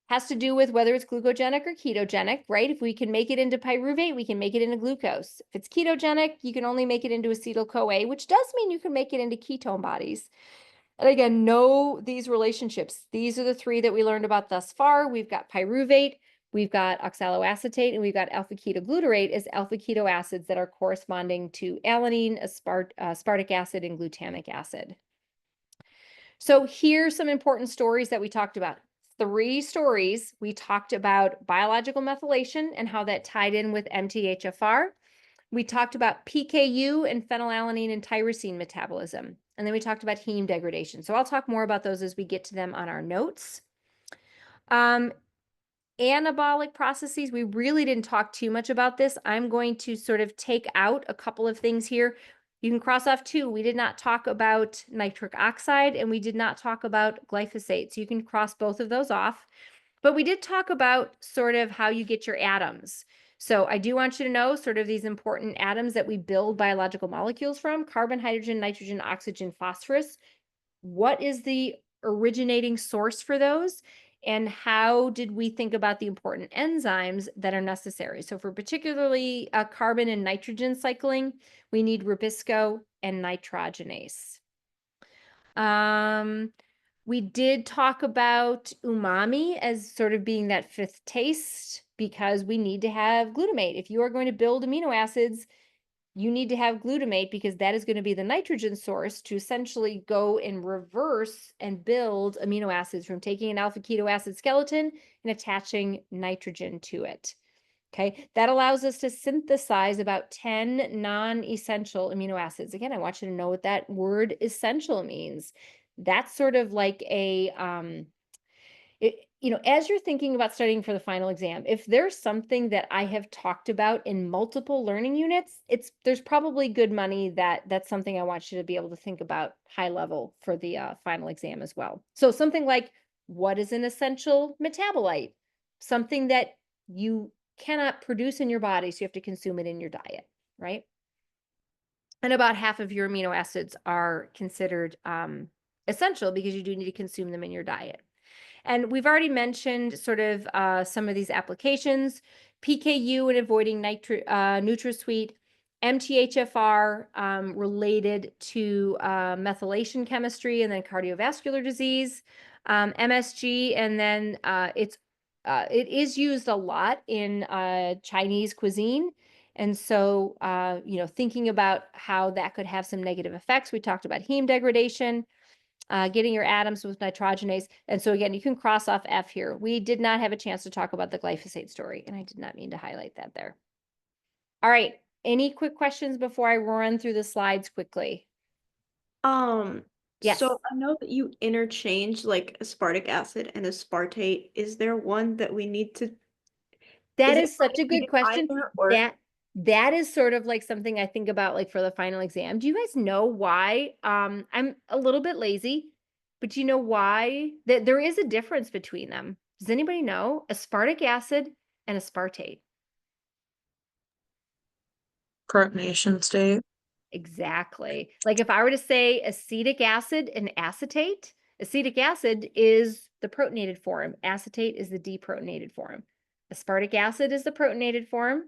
[SPEAKER 1] has to do with whether it's glucogenic or ketogenic, right? If we can make it into pyruvate, we can make it into glucose. If it's ketogenic, you can only make it into acetyl-CoA, which does mean you can make it into ketone bodies. And again, know these relationships. These are the 3 that we learned about thus far. We've got pyruvate, we've got oxaloacetate, and we've got alpha-ketoglutarate as alpha keto acids that are corresponding to alanine, aspartic acid, and glutamic acid. So here's some important stories that we talked about. 3 stories. We talked about biological methylation and how that tied in with MTHFR. We talked about PKU and phenylalanine and tyrosine metabolism. And then we talked about heme degradation. So I'll talk more about those as we get to them on our notes. Anabolic processes, we really didn't talk too much about this. I'm going to sort of take out a couple of things here. You can cross off 2. We did not talk about nitric oxide, and we did not talk about glyphosate. So you can cross both of those off. But we did talk about sort of how you get your atoms. So I do want you to know sort of these important atoms that we build biological molecules from: carbon, hydrogen, nitrogen, oxygen, phosphorus. What is the originating source for those? And how did we think about the important enzymes that are necessary? So for particularly carbon and nitrogen cycling, we need ribisco and nitrogenase. We did talk about umami as sort of being that 5th taste, because we need to have glutamate. If you are going to build amino acids, you need to have glutamate, because that is going to be the nitrogen source to essentially go and reverse and build amino acids from taking an alpha keto acid skeleton and attaching nitrogen to it. Okay, that allows us to synthesize about 10 non-essential amino acids. Again, I want you to know what that word essential means. That's sort of like a, as you're thinking about studying for the final exam, if there's something that I have talked about in multiple learning units, there's probably good money that's something I want you to be able to think about high level for the final exam as well. So something like, what is an essential metabolite? Something that you cannot produce in your body, so you have to consume it in your diet, right? And about half of your amino acids are considered essential because you do need to consume them in your diet. And we've already mentioned sort of some of these applications: PKU and avoiding NutraSweet, MTHFR related to methylation chemistry and then cardiovascular disease, MSG, and then it is used a lot in Chinese cuisine. And so, thinking about how that could have some negative effects. We talked about heme degradation, getting your atoms with nitrogenase. And so again, you can cross off F here. We did not have a chance to talk about the glyphosate story, and I did not mean to highlight that there. All right, any quick questions before I run through the slides quickly? Yes.
[SPEAKER 2] So I know that you interchange like aspartic acid and aspartate. Is there one that we need to,
[SPEAKER 1] That
[SPEAKER 2] is it
[SPEAKER 1] is such a good
[SPEAKER 2] related
[SPEAKER 1] question.
[SPEAKER 2] either, or
[SPEAKER 1] That is sort of like something I think about like for the final exam. Do you guys know why? I'm a little bit lazy, but do you know why that there is a difference between them? Does anybody know? Aspartic acid and aspartate.
[SPEAKER 5] Protonation state.
[SPEAKER 1] Exactly. Like if I were to say acetic acid and acetate, acetic acid is the protonated form, acetate is the deprotonated form. Aspartic acid is the protonated form.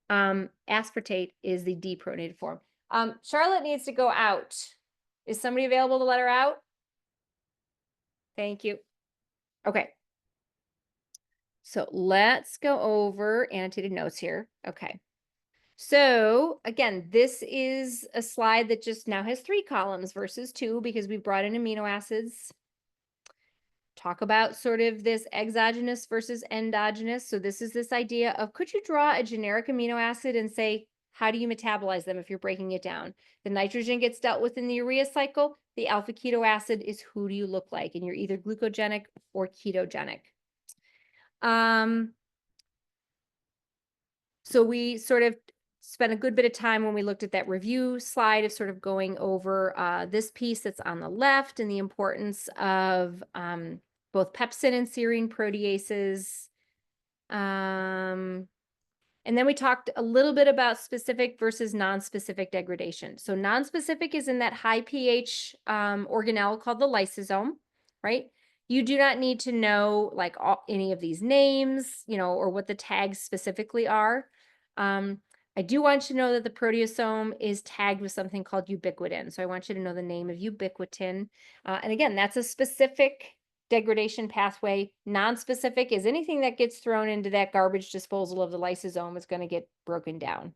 [SPEAKER 1] Aspartate is the deprotonated form. Charlotte needs to go out. Is somebody available to let her out? Thank you. Okay. So let's go over annotated notes here. Okay. So again, this is a slide that just now has 3 columns versus 2 because we brought in amino acids. Talk about sort of this exogenous versus endogenous. So this is this idea of, could you draw a generic amino acid and say, how do you metabolize them if you're breaking it down? The nitrogen gets dealt with in the urea cycle. The alpha keto acid is who do you look like? And you're either glucogenic or ketogenic. So we sort of spent a good bit of time when we looked at that review slide of sort of going over this piece that's on the left and the importance of both pepsin and serine proteases. And then we talked a little bit about specific versus non-specific degradation. So non-specific is in that high pH organelle called the lysosome, right? You do not need to know like any of these names, you know, or what the tags specifically are. I do want you to know that the proteasome is tagged with something called ubiquitin. So I want you to know the name of ubiquitin. And again, that's a specific degradation pathway. Non-specific is anything that gets thrown into that garbage disposal of the lysosome is going to get broken down.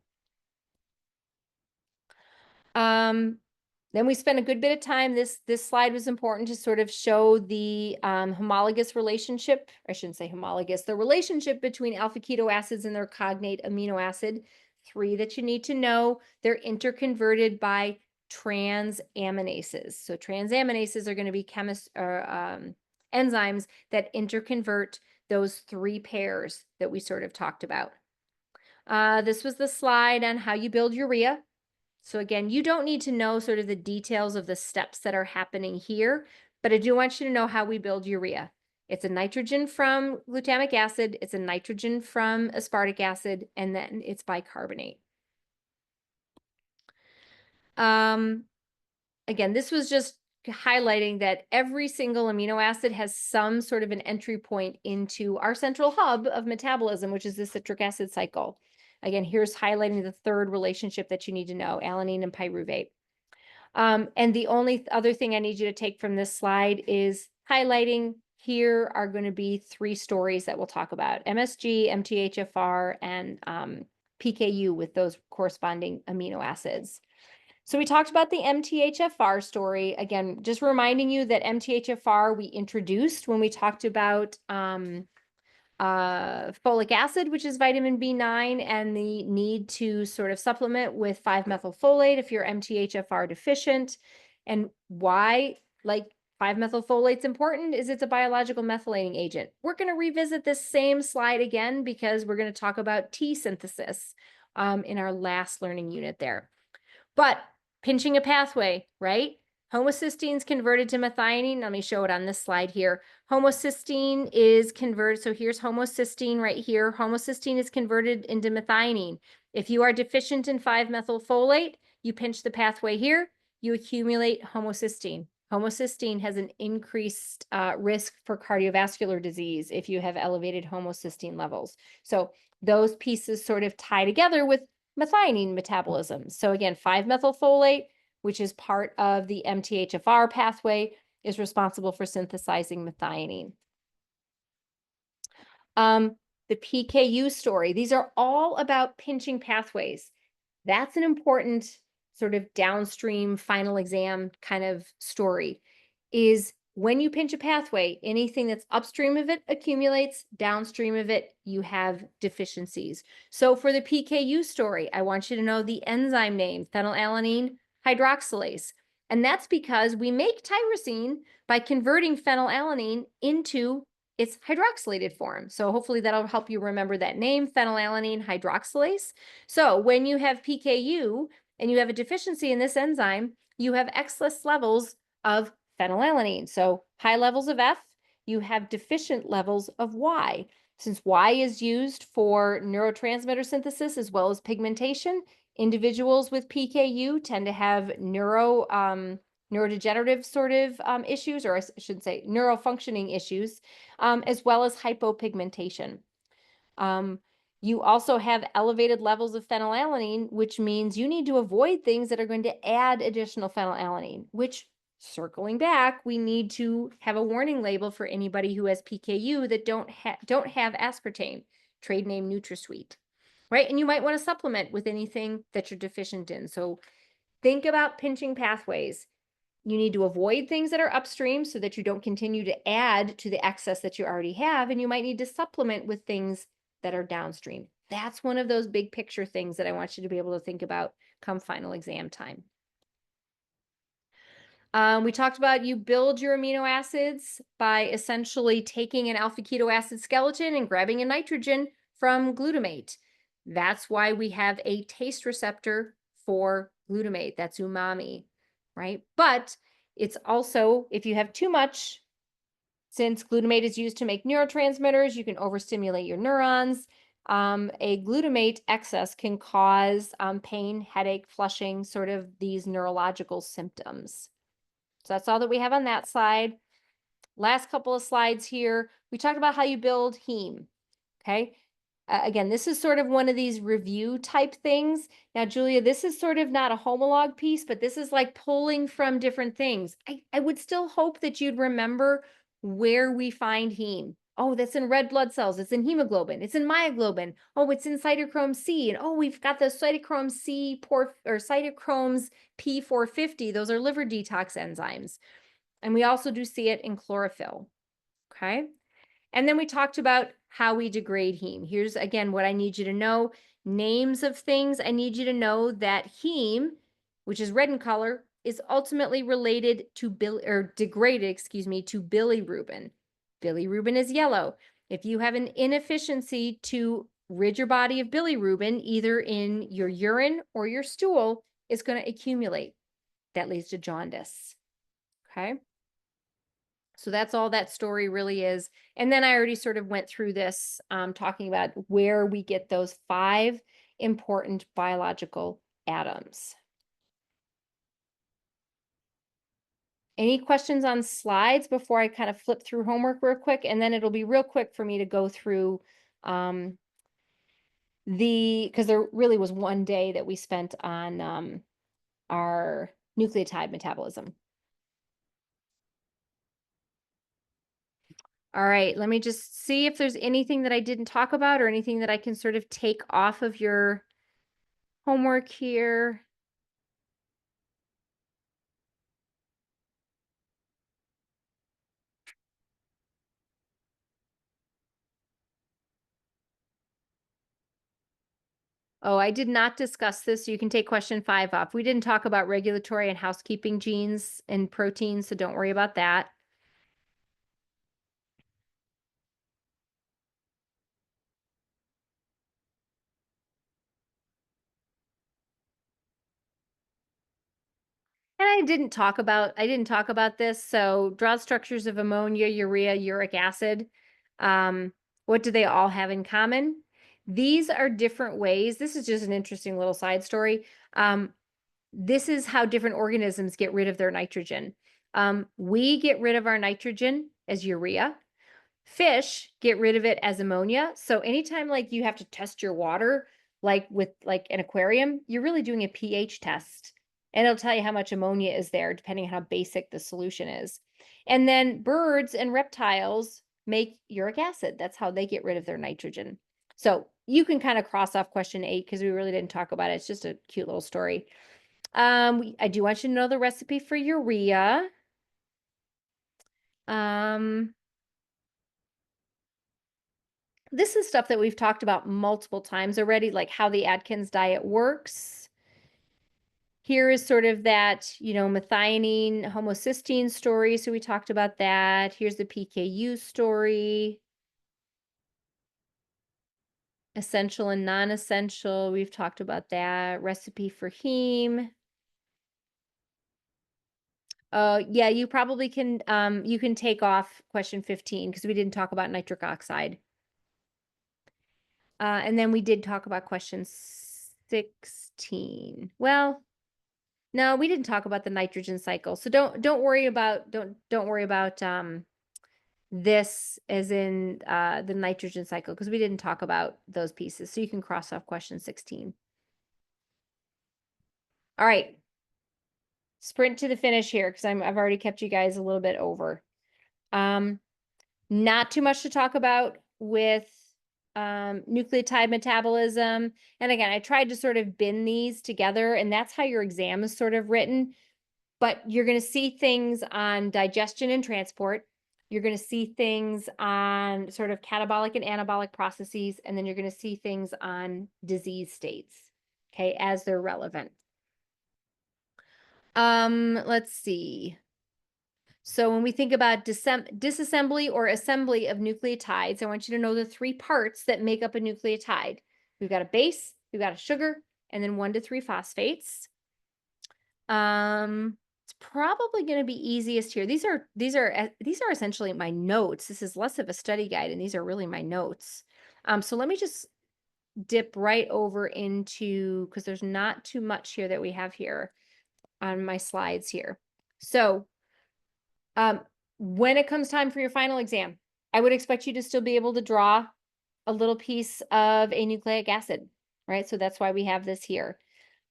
[SPEAKER 1] Then we spent a good bit of time. This slide was important to sort of show the homologous relationship. I shouldn't say homologous. The relationship between alpha keto acids and their cognate amino acid. 3 that you need to know. They're interconverted by transaminases. So transaminases are going to be enzymes that interconvert those 3 pairs that we sort of talked about. This was the slide on how you build urea. So again, you don't need to know sort of the details of the steps that are happening here, but I do want you to know how we build urea. It's a nitrogen from glutamic acid, it's a nitrogen from aspartic acid, and then it's bicarbonate. Again, this was just highlighting that every single amino acid has some sort of an entry point into our central hub of metabolism, which is the citric acid cycle. Again, here's highlighting the 3rd relationship that you need to know, alanine and pyruvate. And the only other thing I need you to take from this slide is highlighting here are going to be 3 stories that we'll talk about, MSG, MTHFR, and PKU with those corresponding amino acids. So we talked about the MTHFR story. Again, just reminding you that MTHFR we introduced when we talked about folic acid, which is vitamin B9, and the need to sort of supplement with 5-methylfolate if you're MTHFR deficient. And why, like, 5-methylfolate's important is it's a biological methylating agent. We're going to revisit this same slide again because we're going to talk about T synthesis in our last learning unit there. But pinching a pathway, right? Homocysteine is converted to methionine. Let me show it on this slide here. Homocysteine is converted. So here's homocysteine right here. Homocysteine is converted into methionine. If you are deficient in 5-methylfolate, you pinch the pathway here, you accumulate homocysteine. Homocysteine has an increased risk for cardiovascular disease if you have elevated homocysteine levels. So those pieces sort of tie together with methionine metabolism. So again, 5-methylfolate, which is part of the MTHFR pathway, is responsible for synthesizing methionine. The PKU story, these are all about pinching pathways. That's an important sort of downstream final exam kind of story, is when you pinch a pathway, anything that's upstream of it accumulates, downstream of it, you have deficiencies. So for the PKU story, I want you to know the enzyme name, phenylalanine hydroxylase. And that's because we make tyrosine by converting phenylalanine into its hydroxylated form. So hopefully that'll help you remember that name, phenylalanine hydroxylase. So when you have PKU and you have a deficiency in this enzyme, you have excess levels of phenylalanine. So high levels of F, you have deficient levels of Y. Since Y is used for neurotransmitter synthesis as well as pigmentation, individuals with PKU tend to have neurodegenerative sort of issues, or I should say neurofunctioning issues, as well as hypopigmentation. You also have elevated levels of phenylalanine, which means you need to avoid things that are going to add additional phenylalanine, which, circling back, we need to have a warning label for anybody who has PKU that don't have aspartame, trade name NutraSweet, right? And you might want to supplement with anything that you're deficient in. So think about pinching pathways. You need to avoid things that are upstream so that you don't continue to add to the excess that you already have. And you might need to supplement with things that are downstream. That's one of those big picture things that I want you to be able to think about come final exam time. We talked about you build your amino acids by essentially taking an alpha keto acid skeleton and grabbing a nitrogen from glutamate. That's why we have a taste receptor for glutamate. That's umami, right? But it's also, if you have too much, since glutamate is used to make neurotransmitters, you can overstimulate your neurons. A glutamate excess can cause pain, headache, flushing, sort of these neurological symptoms. So that's all that we have on that slide. Last couple of slides here, we talked about how you build heme, okay? Again, this is sort of one of these review type things. Now, Julia, this is sort of not a homolog piece, but this is like pulling from different things. I would still hope that you'd remember where we find heme. Oh, that's in red blood cells. It's in hemoglobin. It's in myoglobin. Oh, it's in cytochrome C. And oh, we've got the cytochrome C or cytochromes P450. Those are liver detox enzymes. And we also do see it in chlorophyll. Okay. And then we talked about how we degrade heme. Here's again what I need you to know. Names of things. I need you to know that heme, which is red in color, is ultimately related to degraded, to bilirubin. Bilirubin is yellow. If you have an inefficiency to rid your body of bilirubin, either in your urine or your stool, it's going to accumulate. That leads to jaundice. Okay. So that's all that story really is. And then I already sort of went through this, talking about where we get those 5 important biological atoms. Any questions on slides before I kind of flip through homework real quick? And then it'll be real quick for me to go through because there really was one day that we spent on our nucleotide metabolism. All right, let me just see if there's anything that I didn't talk about or anything that I can sort of take off of your homework here. Oh, I did not discuss this, so you can take question 5 off. We didn't talk about regulatory and housekeeping genes and proteins, so don't worry about that. And I didn't talk about this. So draw structures of ammonia, urea, uric acid. What do they all have in common? These are different ways. This is just an interesting little side story. This is how different organisms get rid of their nitrogen. We get rid of our nitrogen as urea. Fish get rid of it as ammonia. So anytime like you have to test your water, like with like an aquarium, you're really doing a pH test. And it'll tell you how much ammonia is there, depending on how basic the solution is. And then birds and reptiles make uric acid. That's how they get rid of their nitrogen. So you can kind of cross off question 8 because we really didn't talk about it. It's just a cute little story. I do want you to know the recipe for urea. This is stuff that we've talked about multiple times already, like how the Atkins diet works. Here is sort of that, methionine, homocysteine story. So we talked about that. Here's the PKU story. Essential and non-essential. We've talked about that. Recipe for heme. Yeah, you probably can, you can take off question 15 because we didn't talk about nitric oxide. And then we did talk about question 16. Well, no, we didn't talk about the nitrogen cycle. So don't worry about this as in the nitrogen cycle because we didn't talk about those pieces. So you can cross off question 16. All right. Sprint to the finish here because I've already kept you guys a little bit over. Not too much to talk about with nucleotide metabolism. And again, I tried to sort of bin these together, and that's how your exam is sort of written. But you're going to see things on digestion and transport. You're going to see things on sort of catabolic and anabolic processes, and then you're going to see things on disease states, okay, as they're relevant. Let's see. So when we think about disassembly or assembly of nucleotides, I want you to know the three parts that make up a nucleotide. We've got a base, we've got a sugar, and then 1 to 3 phosphates. It's probably going to be easiest here. These are essentially my notes. This is less of a study guide, and these are really my notes. So let me just dip right over into, because there's not too much here that we have here on my slides here. So when it comes time for your final exam, I would expect you to still be able to draw a little piece of a nucleic acid, right? So that's why we have this here.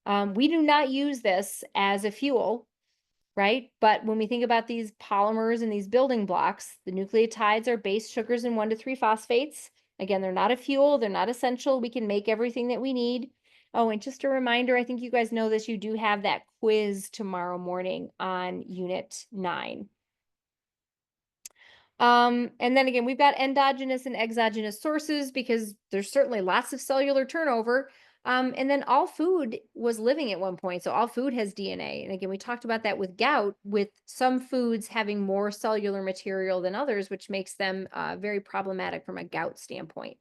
[SPEAKER 1] We do not use this as a fuel, right? But when we think about these polymers and these building blocks, the nucleotides are base sugars and 1 to 3 phosphates. Again, they're not a fuel, they're not essential. We can make everything that we need. Oh, and just a reminder, I think you guys know this, you do have that quiz tomorrow morning on Unit 9. And then again, we've got endogenous and exogenous sources because there's certainly lots of cellular turnover. And then all food was living at one point. So all food has DNA. And again, we talked about that with gout, with some foods having more cellular material than others, which makes them very problematic from a gout standpoint.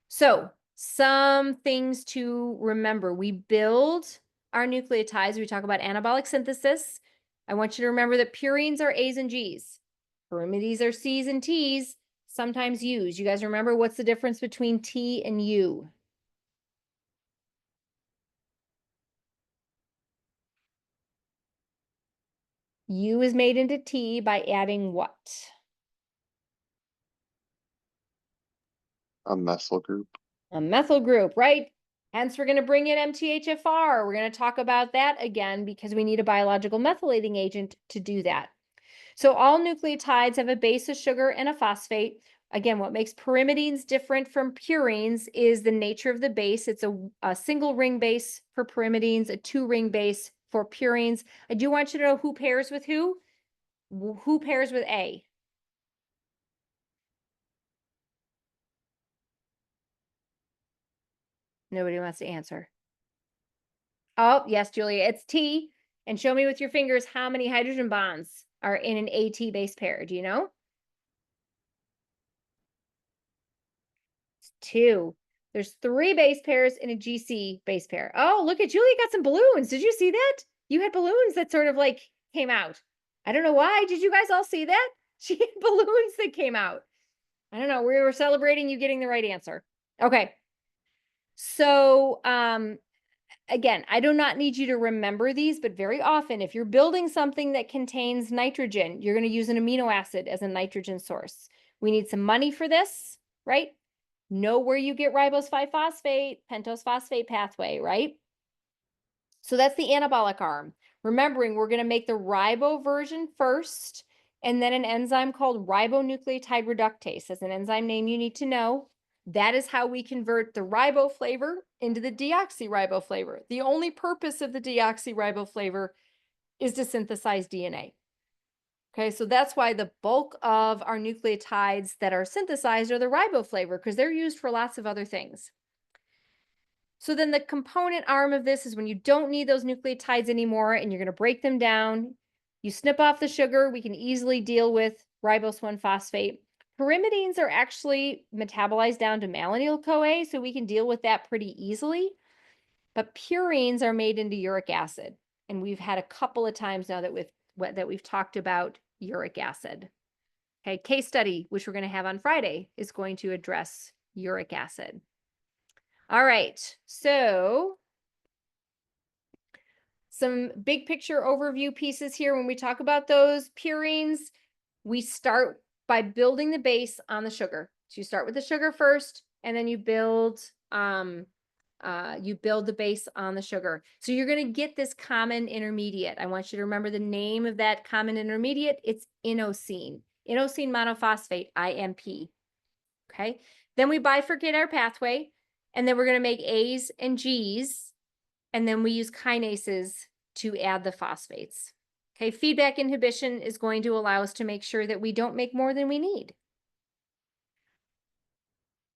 [SPEAKER 1] So some things to remember. We build our nucleotides. We talk about anabolic synthesis. I want you to remember that purines are A's and G's. Pyrimides are C's and T's, sometimes U's. You guys remember what's the difference between T and U? U is made into T by adding what?
[SPEAKER 4] A methyl group.
[SPEAKER 1] A methyl group, right? Hence, we're going to bring in MTHFR. We're going to talk about that again because we need a biological methylating agent to do that. So all nucleotides have a base, a sugar, and a phosphate. Again, what makes pyrimidines different from purines is the nature of the base. It's a single ring base for pyrimidines, a 2-ring base for purines. I do want you to know who pairs with who. Who pairs with A? Nobody wants to answer. Oh, yes, Julia, it's T. And show me with your fingers how many hydrogen bonds are in an AT base pair. Do you know? 2. There's 3 base pairs in a GC base pair. Oh, look at Julia got some balloons. Did you see that? You had balloons that sort of like came out. I don't know why. Did you guys all see that? She had balloons that came out. I don't know. We were celebrating you getting the right answer. Okay. So, again, I do not need you to remember these, but very often if you're building something that contains nitrogen, you're going to use an amino acid as a nitrogen source. We need some money for this, right? Know where you get ribose 5-phosphate, pentose phosphate pathway, right? So that's the anabolic arm. Remembering we're going to make the ribo version first, and then an enzyme called ribonucleotide reductase. That's an enzyme name you need to know. That is how we convert the ribo flavor into the deoxyribo flavor. The only purpose of the deoxyribo flavor is to synthesize DNA. Okay, so that's why the bulk of our nucleotides that are synthesized are the ribo flavor because they're used for lots of other things. So then the component arm of this is when you don't need those nucleotides anymore and you're going to break them down. You snip off the sugar. We can easily deal with ribose 1-phosphate. Pyrimidines are actually metabolized down to malonyl-CoA, so we can deal with that pretty easily. But purines are made into uric acid. And we've had a couple of times now that we've talked about uric acid. Okay, case study, which we're going to have on Friday, is going to address uric acid. All right, so some big picture overview pieces here. When we talk about those purines, we start by building the base on the sugar. So you start with the sugar first, and then you build the base on the sugar. So you're going to get this common intermediate. I want you to remember the name of that common intermediate. It's inosine, inosine monophosphate, IMP. Okay. Then we bifurcate our pathway, and then we're going to make A's and G's, and then we use kinases to add the phosphates. Okay. Feedback inhibition is going to allow us to make sure that we don't make more than we need.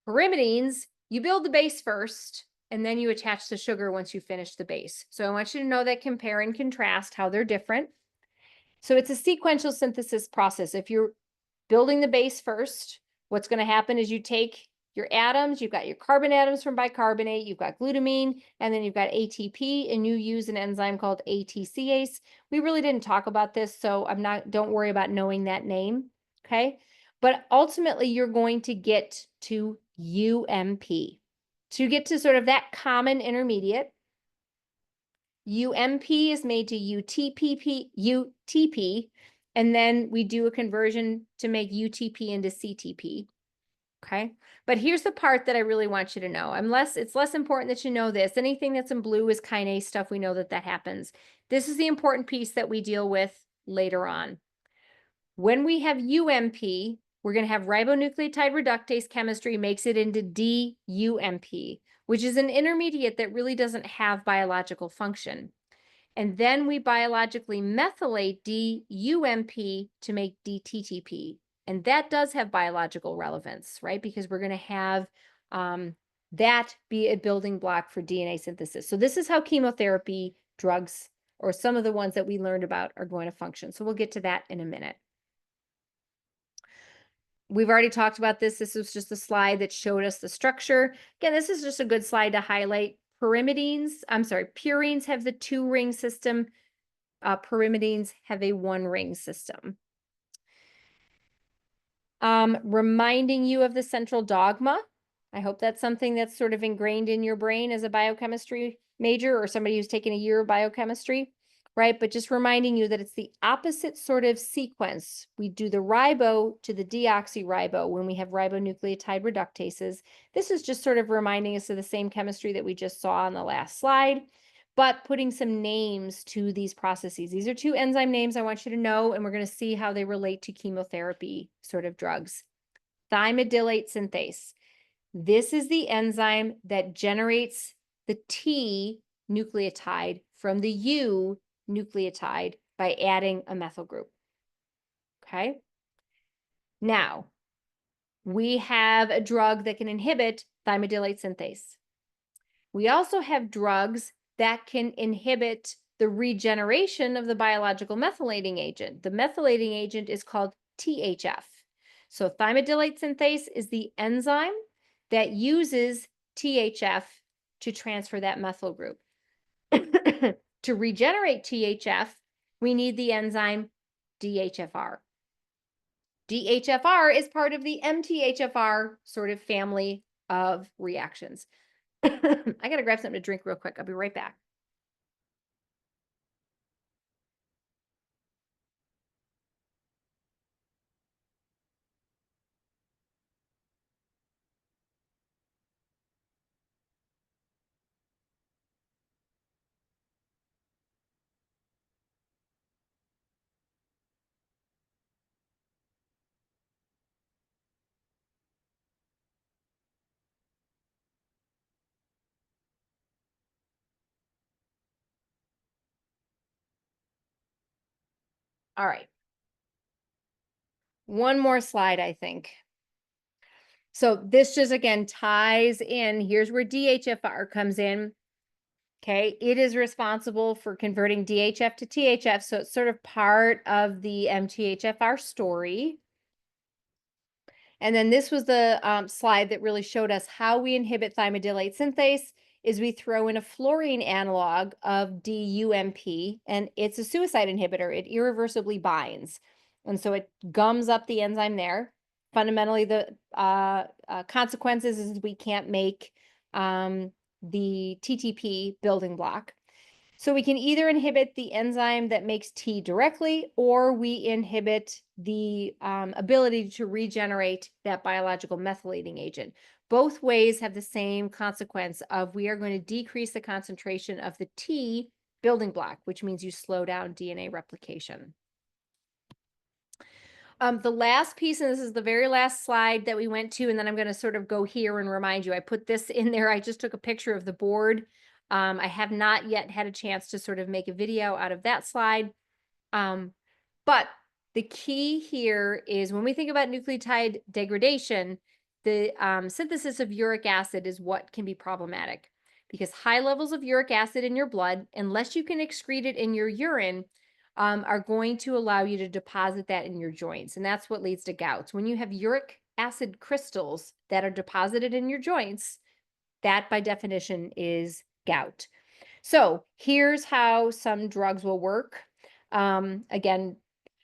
[SPEAKER 1] Pyrimidines, you build the base first, and then you attach the sugar once you finish the base. So I want you to know that, compare and contrast how they're different. So it's a sequential synthesis process. If you're building the base first, what's going to happen is you take your atoms, you've got your carbon atoms from bicarbonate, you've got glutamine, and then you've got ATP, and you use an enzyme called ATCase. We really didn't talk about this, so don't worry about knowing that name, okay? But ultimately, you're going to get to UMP. So you get to sort of that common intermediate. UMP is made to UTP, and then we do a conversion to make UTP into CTP. Okay, but here's the part that I really want you to know. It's less important that you know this. Anything that's in blue is kinase stuff. We know that happens. This is the important piece that we deal with later on. When we have UMP, we're going to have ribonucleotide reductase chemistry makes it into DUMP, which is an intermediate that really doesn't have biological function. And then we biologically methylate DUMP to make DTTP. And that does have biological relevance, right? Because we're going to have that be a building block for DNA synthesis. So this is how chemotherapy drugs, or some of the ones that we learned about, are going to function. So we'll get to that in a minute. We've already talked about this. This was just a slide that showed us the structure. Again, this is just a good slide to highlight. Purines have the 2-ring system. Pyrimidines have a 1-ring system. Reminding you of the central dogma. I hope that's something that's sort of ingrained in your brain as a biochemistry major or somebody who's taken a year of biochemistry, right? But just reminding you that it's the opposite sort of sequence. We do the ribo to the deoxyribo when we have ribonucleotide reductases. This is just sort of reminding us of the same chemistry that we just saw on the last slide, but putting some names to these processes. These are 2 enzyme names I want you to know, and we're going to see how they relate to chemotherapy sort of drugs. Thymidylate synthase. This is the enzyme that generates the T nucleotide from the U nucleotide by adding a methyl group. Okay. Now, we have a drug that can inhibit thymidylate synthase. We also have drugs that can inhibit the regeneration of the biological methylating agent. The methylating agent is called THF. So thymidylate synthase is the enzyme that uses THF to transfer that methyl group. To regenerate THF, we need the enzyme DHFR. DHFR is part of the MTHFR sort of family of reactions. I got to grab something to drink real quick. I'll be right back. All right. One more slide, I think. So this just, again, ties in. Here's where DHFR comes in. Okay, it is responsible for converting DHF to THF, so it's sort of part of the MTHFR story. And then this was the slide that really showed us how we inhibit thymidylate synthase is we throw in a fluorine analog of DUMP, and it's a suicide inhibitor. It irreversibly binds. And so it gums up the enzyme there. Fundamentally, the consequences is we can't make the TTP building block. So we can either inhibit the enzyme that makes T directly, or we inhibit the ability to regenerate that biological methylating agent. Both ways have the same consequence of we are going to decrease the concentration of the T building block, which means you slow down DNA replication. The last piece, and this is the very last slide that we went to, and then I'm going to sort of go here and remind you, I put this in there. I just took a picture of the board. I have not yet had a chance to sort of make a video out of that slide. But the key here is when we think about nucleotide degradation, the synthesis of uric acid is what can be problematic, because high levels of uric acid in your blood, unless you can excrete it in your urine, are going to allow you to deposit that in your joints. And that's what leads to gouts. When you have uric acid crystals that are deposited in your joints, that by definition is gout. So here's how some drugs will work. Again,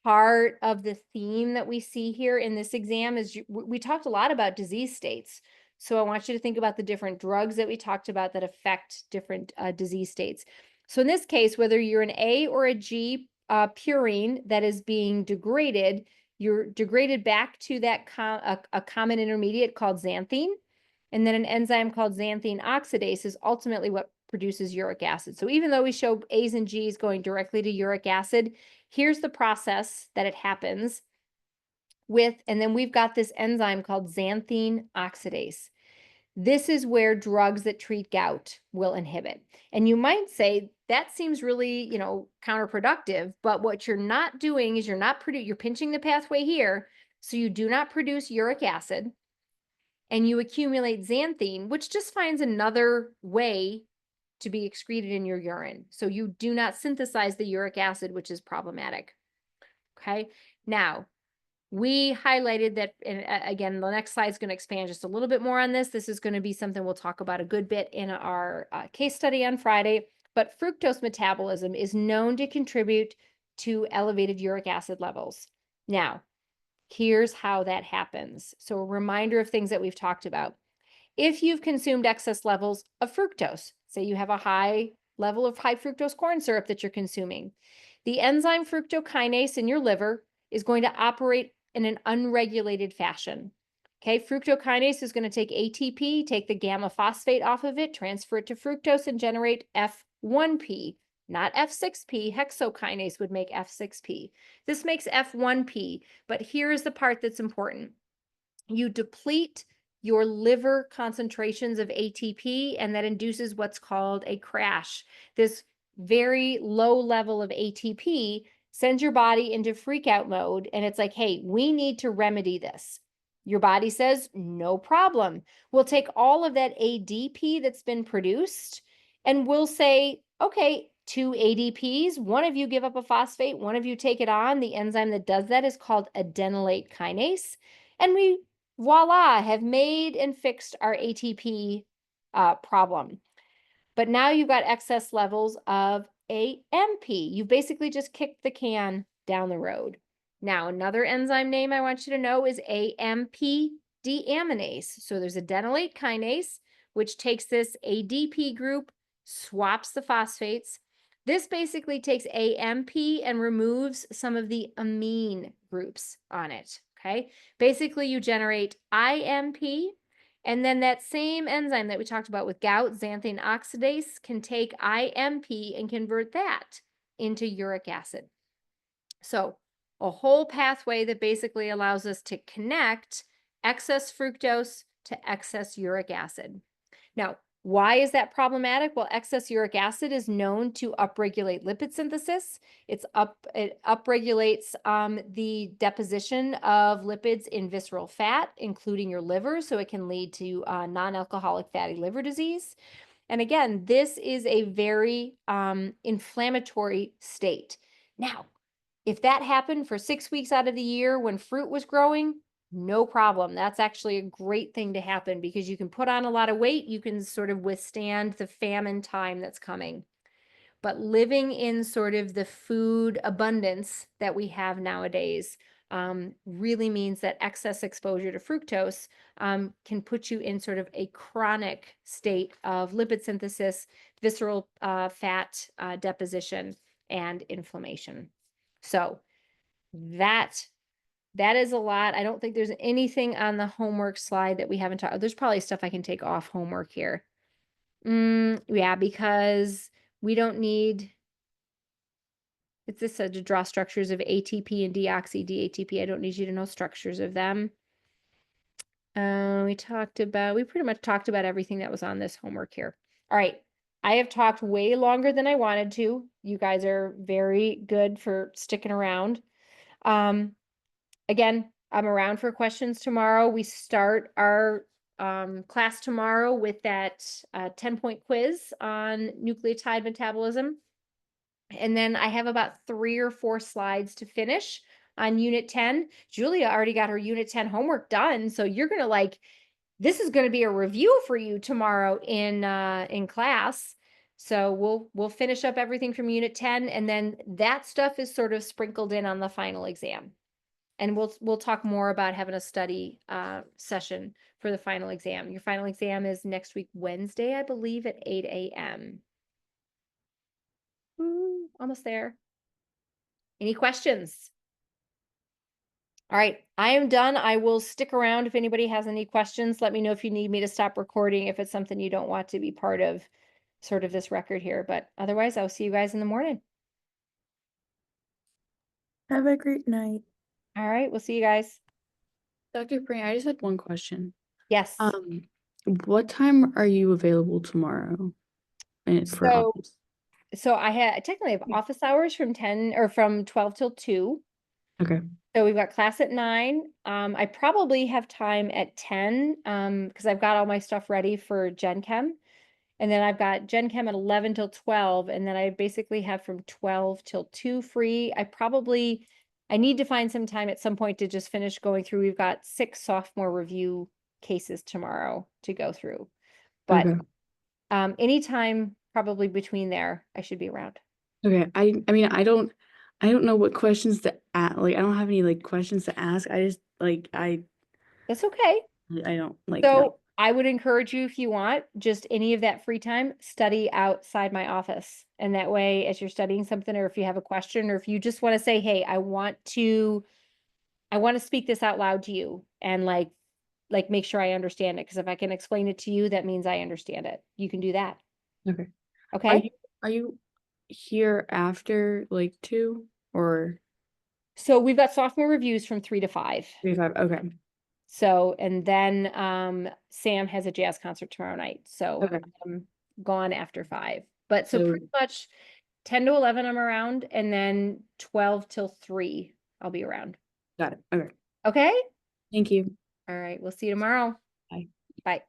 [SPEAKER 1] part of the theme that we see here in this exam is we talked a lot about disease states. So I want you to think about the different drugs that we talked about that affect different disease states. So in this case, whether you're an A or a G purine that is being degraded, you're degraded back to that a common intermediate called xanthine. And then an enzyme called xanthine oxidase is ultimately what produces uric acid. So even though we show A's and G's going directly to uric acid, here's the process that it happens with, and then we've got this enzyme called xanthine oxidase. This is where drugs that treat gout will inhibit. And you might say that seems really, counterproductive, but what you're not doing is you're pinching the pathway here, so you do not produce uric acid, and you accumulate xanthine, which just finds another way to be excreted in your urine. So you do not synthesize the uric acid, which is problematic. Okay. Now, we highlighted that, and again, the next slide is going to expand just a little bit more on this. This is going to be something we'll talk about a good bit in our case study on Friday. But fructose metabolism is known to contribute to elevated uric acid levels. Now, here's how that happens. So a reminder of things that we've talked about. If you've consumed excess levels of fructose, say you have a high level of high fructose corn syrup that you're consuming, the enzyme fructokinase in your liver is going to operate in an unregulated fashion. Okay, fructokinase is going to take ATP, take the gamma phosphate off of it, transfer it to fructose, and generate F1P. Not F6P, hexokinase would make F6P. This makes F1P, but here's the part that's important. You deplete your liver concentrations of ATP, and that induces what's called a crash. This very low level of ATP sends your body into freak out mode, and it's like, hey, we need to remedy this. Your body says, no problem. We'll take all of that ADP that's been produced, and we'll say, okay, 2 ADPs, one of you give up a phosphate, one of you take it on. The enzyme that does that is called adenylate kinase. And we, voila, have made and fixed our ATP problem. But now you've got excess levels of AMP. You basically just kicked the can down the road. Now, another enzyme name I want you to know is AMP deaminase. So there's adenylate kinase, which takes this ADP group, swaps the phosphates. This basically takes AMP and removes some of the amine groups on it, okay? Basically, you generate IMP, and then that same enzyme that we talked about with gout, xanthine oxidase, can take IMP and convert that into uric acid. So a whole pathway that basically allows us to connect excess fructose to excess uric acid. Now, Why is that problematic? Well, excess uric acid is known to upregulate lipid synthesis. It upregulates the deposition of lipids in visceral fat, including your liver, so it can lead to non-alcoholic fatty liver disease. And again, this is a very inflammatory state. Now, if that happened for 6 weeks out of the year when fruit was growing, no problem. That's actually a great thing to happen because you can put on a lot of weight. You can sort of withstand the famine time that's coming. But living in sort of the food abundance that we have nowadays really means that excess exposure to fructose can put you in sort of a chronic state of lipid synthesis, visceral fat deposition, and inflammation. So that is a lot. I don't think there's anything on the homework slide that we haven't talked. There's probably stuff I can take off homework here. Yeah, because we don't need. It's this said to draw structures of ATP and deoxy-DATP. I don't need you to know structures of them. We pretty much talked about everything that was on this homework here. All right. I have talked way longer than I wanted to. You guys are very good for sticking around. Again, I'm around for questions tomorrow. We start our class tomorrow with that 10-point quiz on nucleotide metabolism. And then I have about 3 or 4 slides to finish on Unit 10. Julia already got her Unit 10 homework done. So you're going to this is going to be a review for you tomorrow in class. So we'll finish up everything from Unit 10, and then that stuff is sort of sprinkled in on the final exam. And we'll talk more about having a study session for the final exam. Your final exam is next week, Wednesday, I believe, at 8 a.m. Ooh, almost there. Any questions? All right, I am done. I will stick around if anybody has any questions. Let me know if you need me to stop recording, if it's something you don't want to be part of sort of this record here. But otherwise, I'll see you guys in the morning.
[SPEAKER 5] Have a great night.
[SPEAKER 1] All right, we'll see you guys.
[SPEAKER 6] Dr. Pring, I just had one question.
[SPEAKER 1] Yes.
[SPEAKER 6] What time are you available tomorrow? And for
[SPEAKER 1] So,
[SPEAKER 6] office?
[SPEAKER 1] so I technically have office hours from 10 or from 12 till 2.
[SPEAKER 6] Okay.
[SPEAKER 1] So we've got class at 9. I probably have time at 10 because I've got all my stuff ready for Gen Chem. And then I've got Gen Chem at 11 till 12. And then I basically have from 12 till 2 free. I need to find some time at some point to just finish going through. We've got 6 sophomore review cases tomorrow to go through. But
[SPEAKER 6] Okay.
[SPEAKER 1] anytime probably between there, I should be around.
[SPEAKER 6] Okay. I mean, I don't know what questions to ask. Like, I don't have any questions to ask. I just
[SPEAKER 1] That's okay.
[SPEAKER 6] I don't
[SPEAKER 1] So I would encourage you, if you want, just any of that free time, study outside my office. And that way, as you're studying something, or if you have a question, or if you just want to say, hey, I want to speak this out loud to you and make sure I understand it. Because if I can explain it to you, that means I understand it. You can do that.
[SPEAKER 6] Okay.
[SPEAKER 1] Okay.
[SPEAKER 6] Are you here after 2 or
[SPEAKER 1] So we've got sophomore reviews from 3 to 5.
[SPEAKER 6] 3 to 5? Okay.
[SPEAKER 1] So, and then Sam has a jazz concert tomorrow night. So
[SPEAKER 6] Okay.
[SPEAKER 1] I'm gone after 5. But so
[SPEAKER 6] So-
[SPEAKER 1] pretty much 10 to 11 I'm around, and then 12 till 3 I'll be around.
[SPEAKER 6] Got it. Okay.
[SPEAKER 1] Okay?
[SPEAKER 6] Thank you.
[SPEAKER 1] All right, we'll see you tomorrow.
[SPEAKER 6] Bye.
[SPEAKER 1] Bye.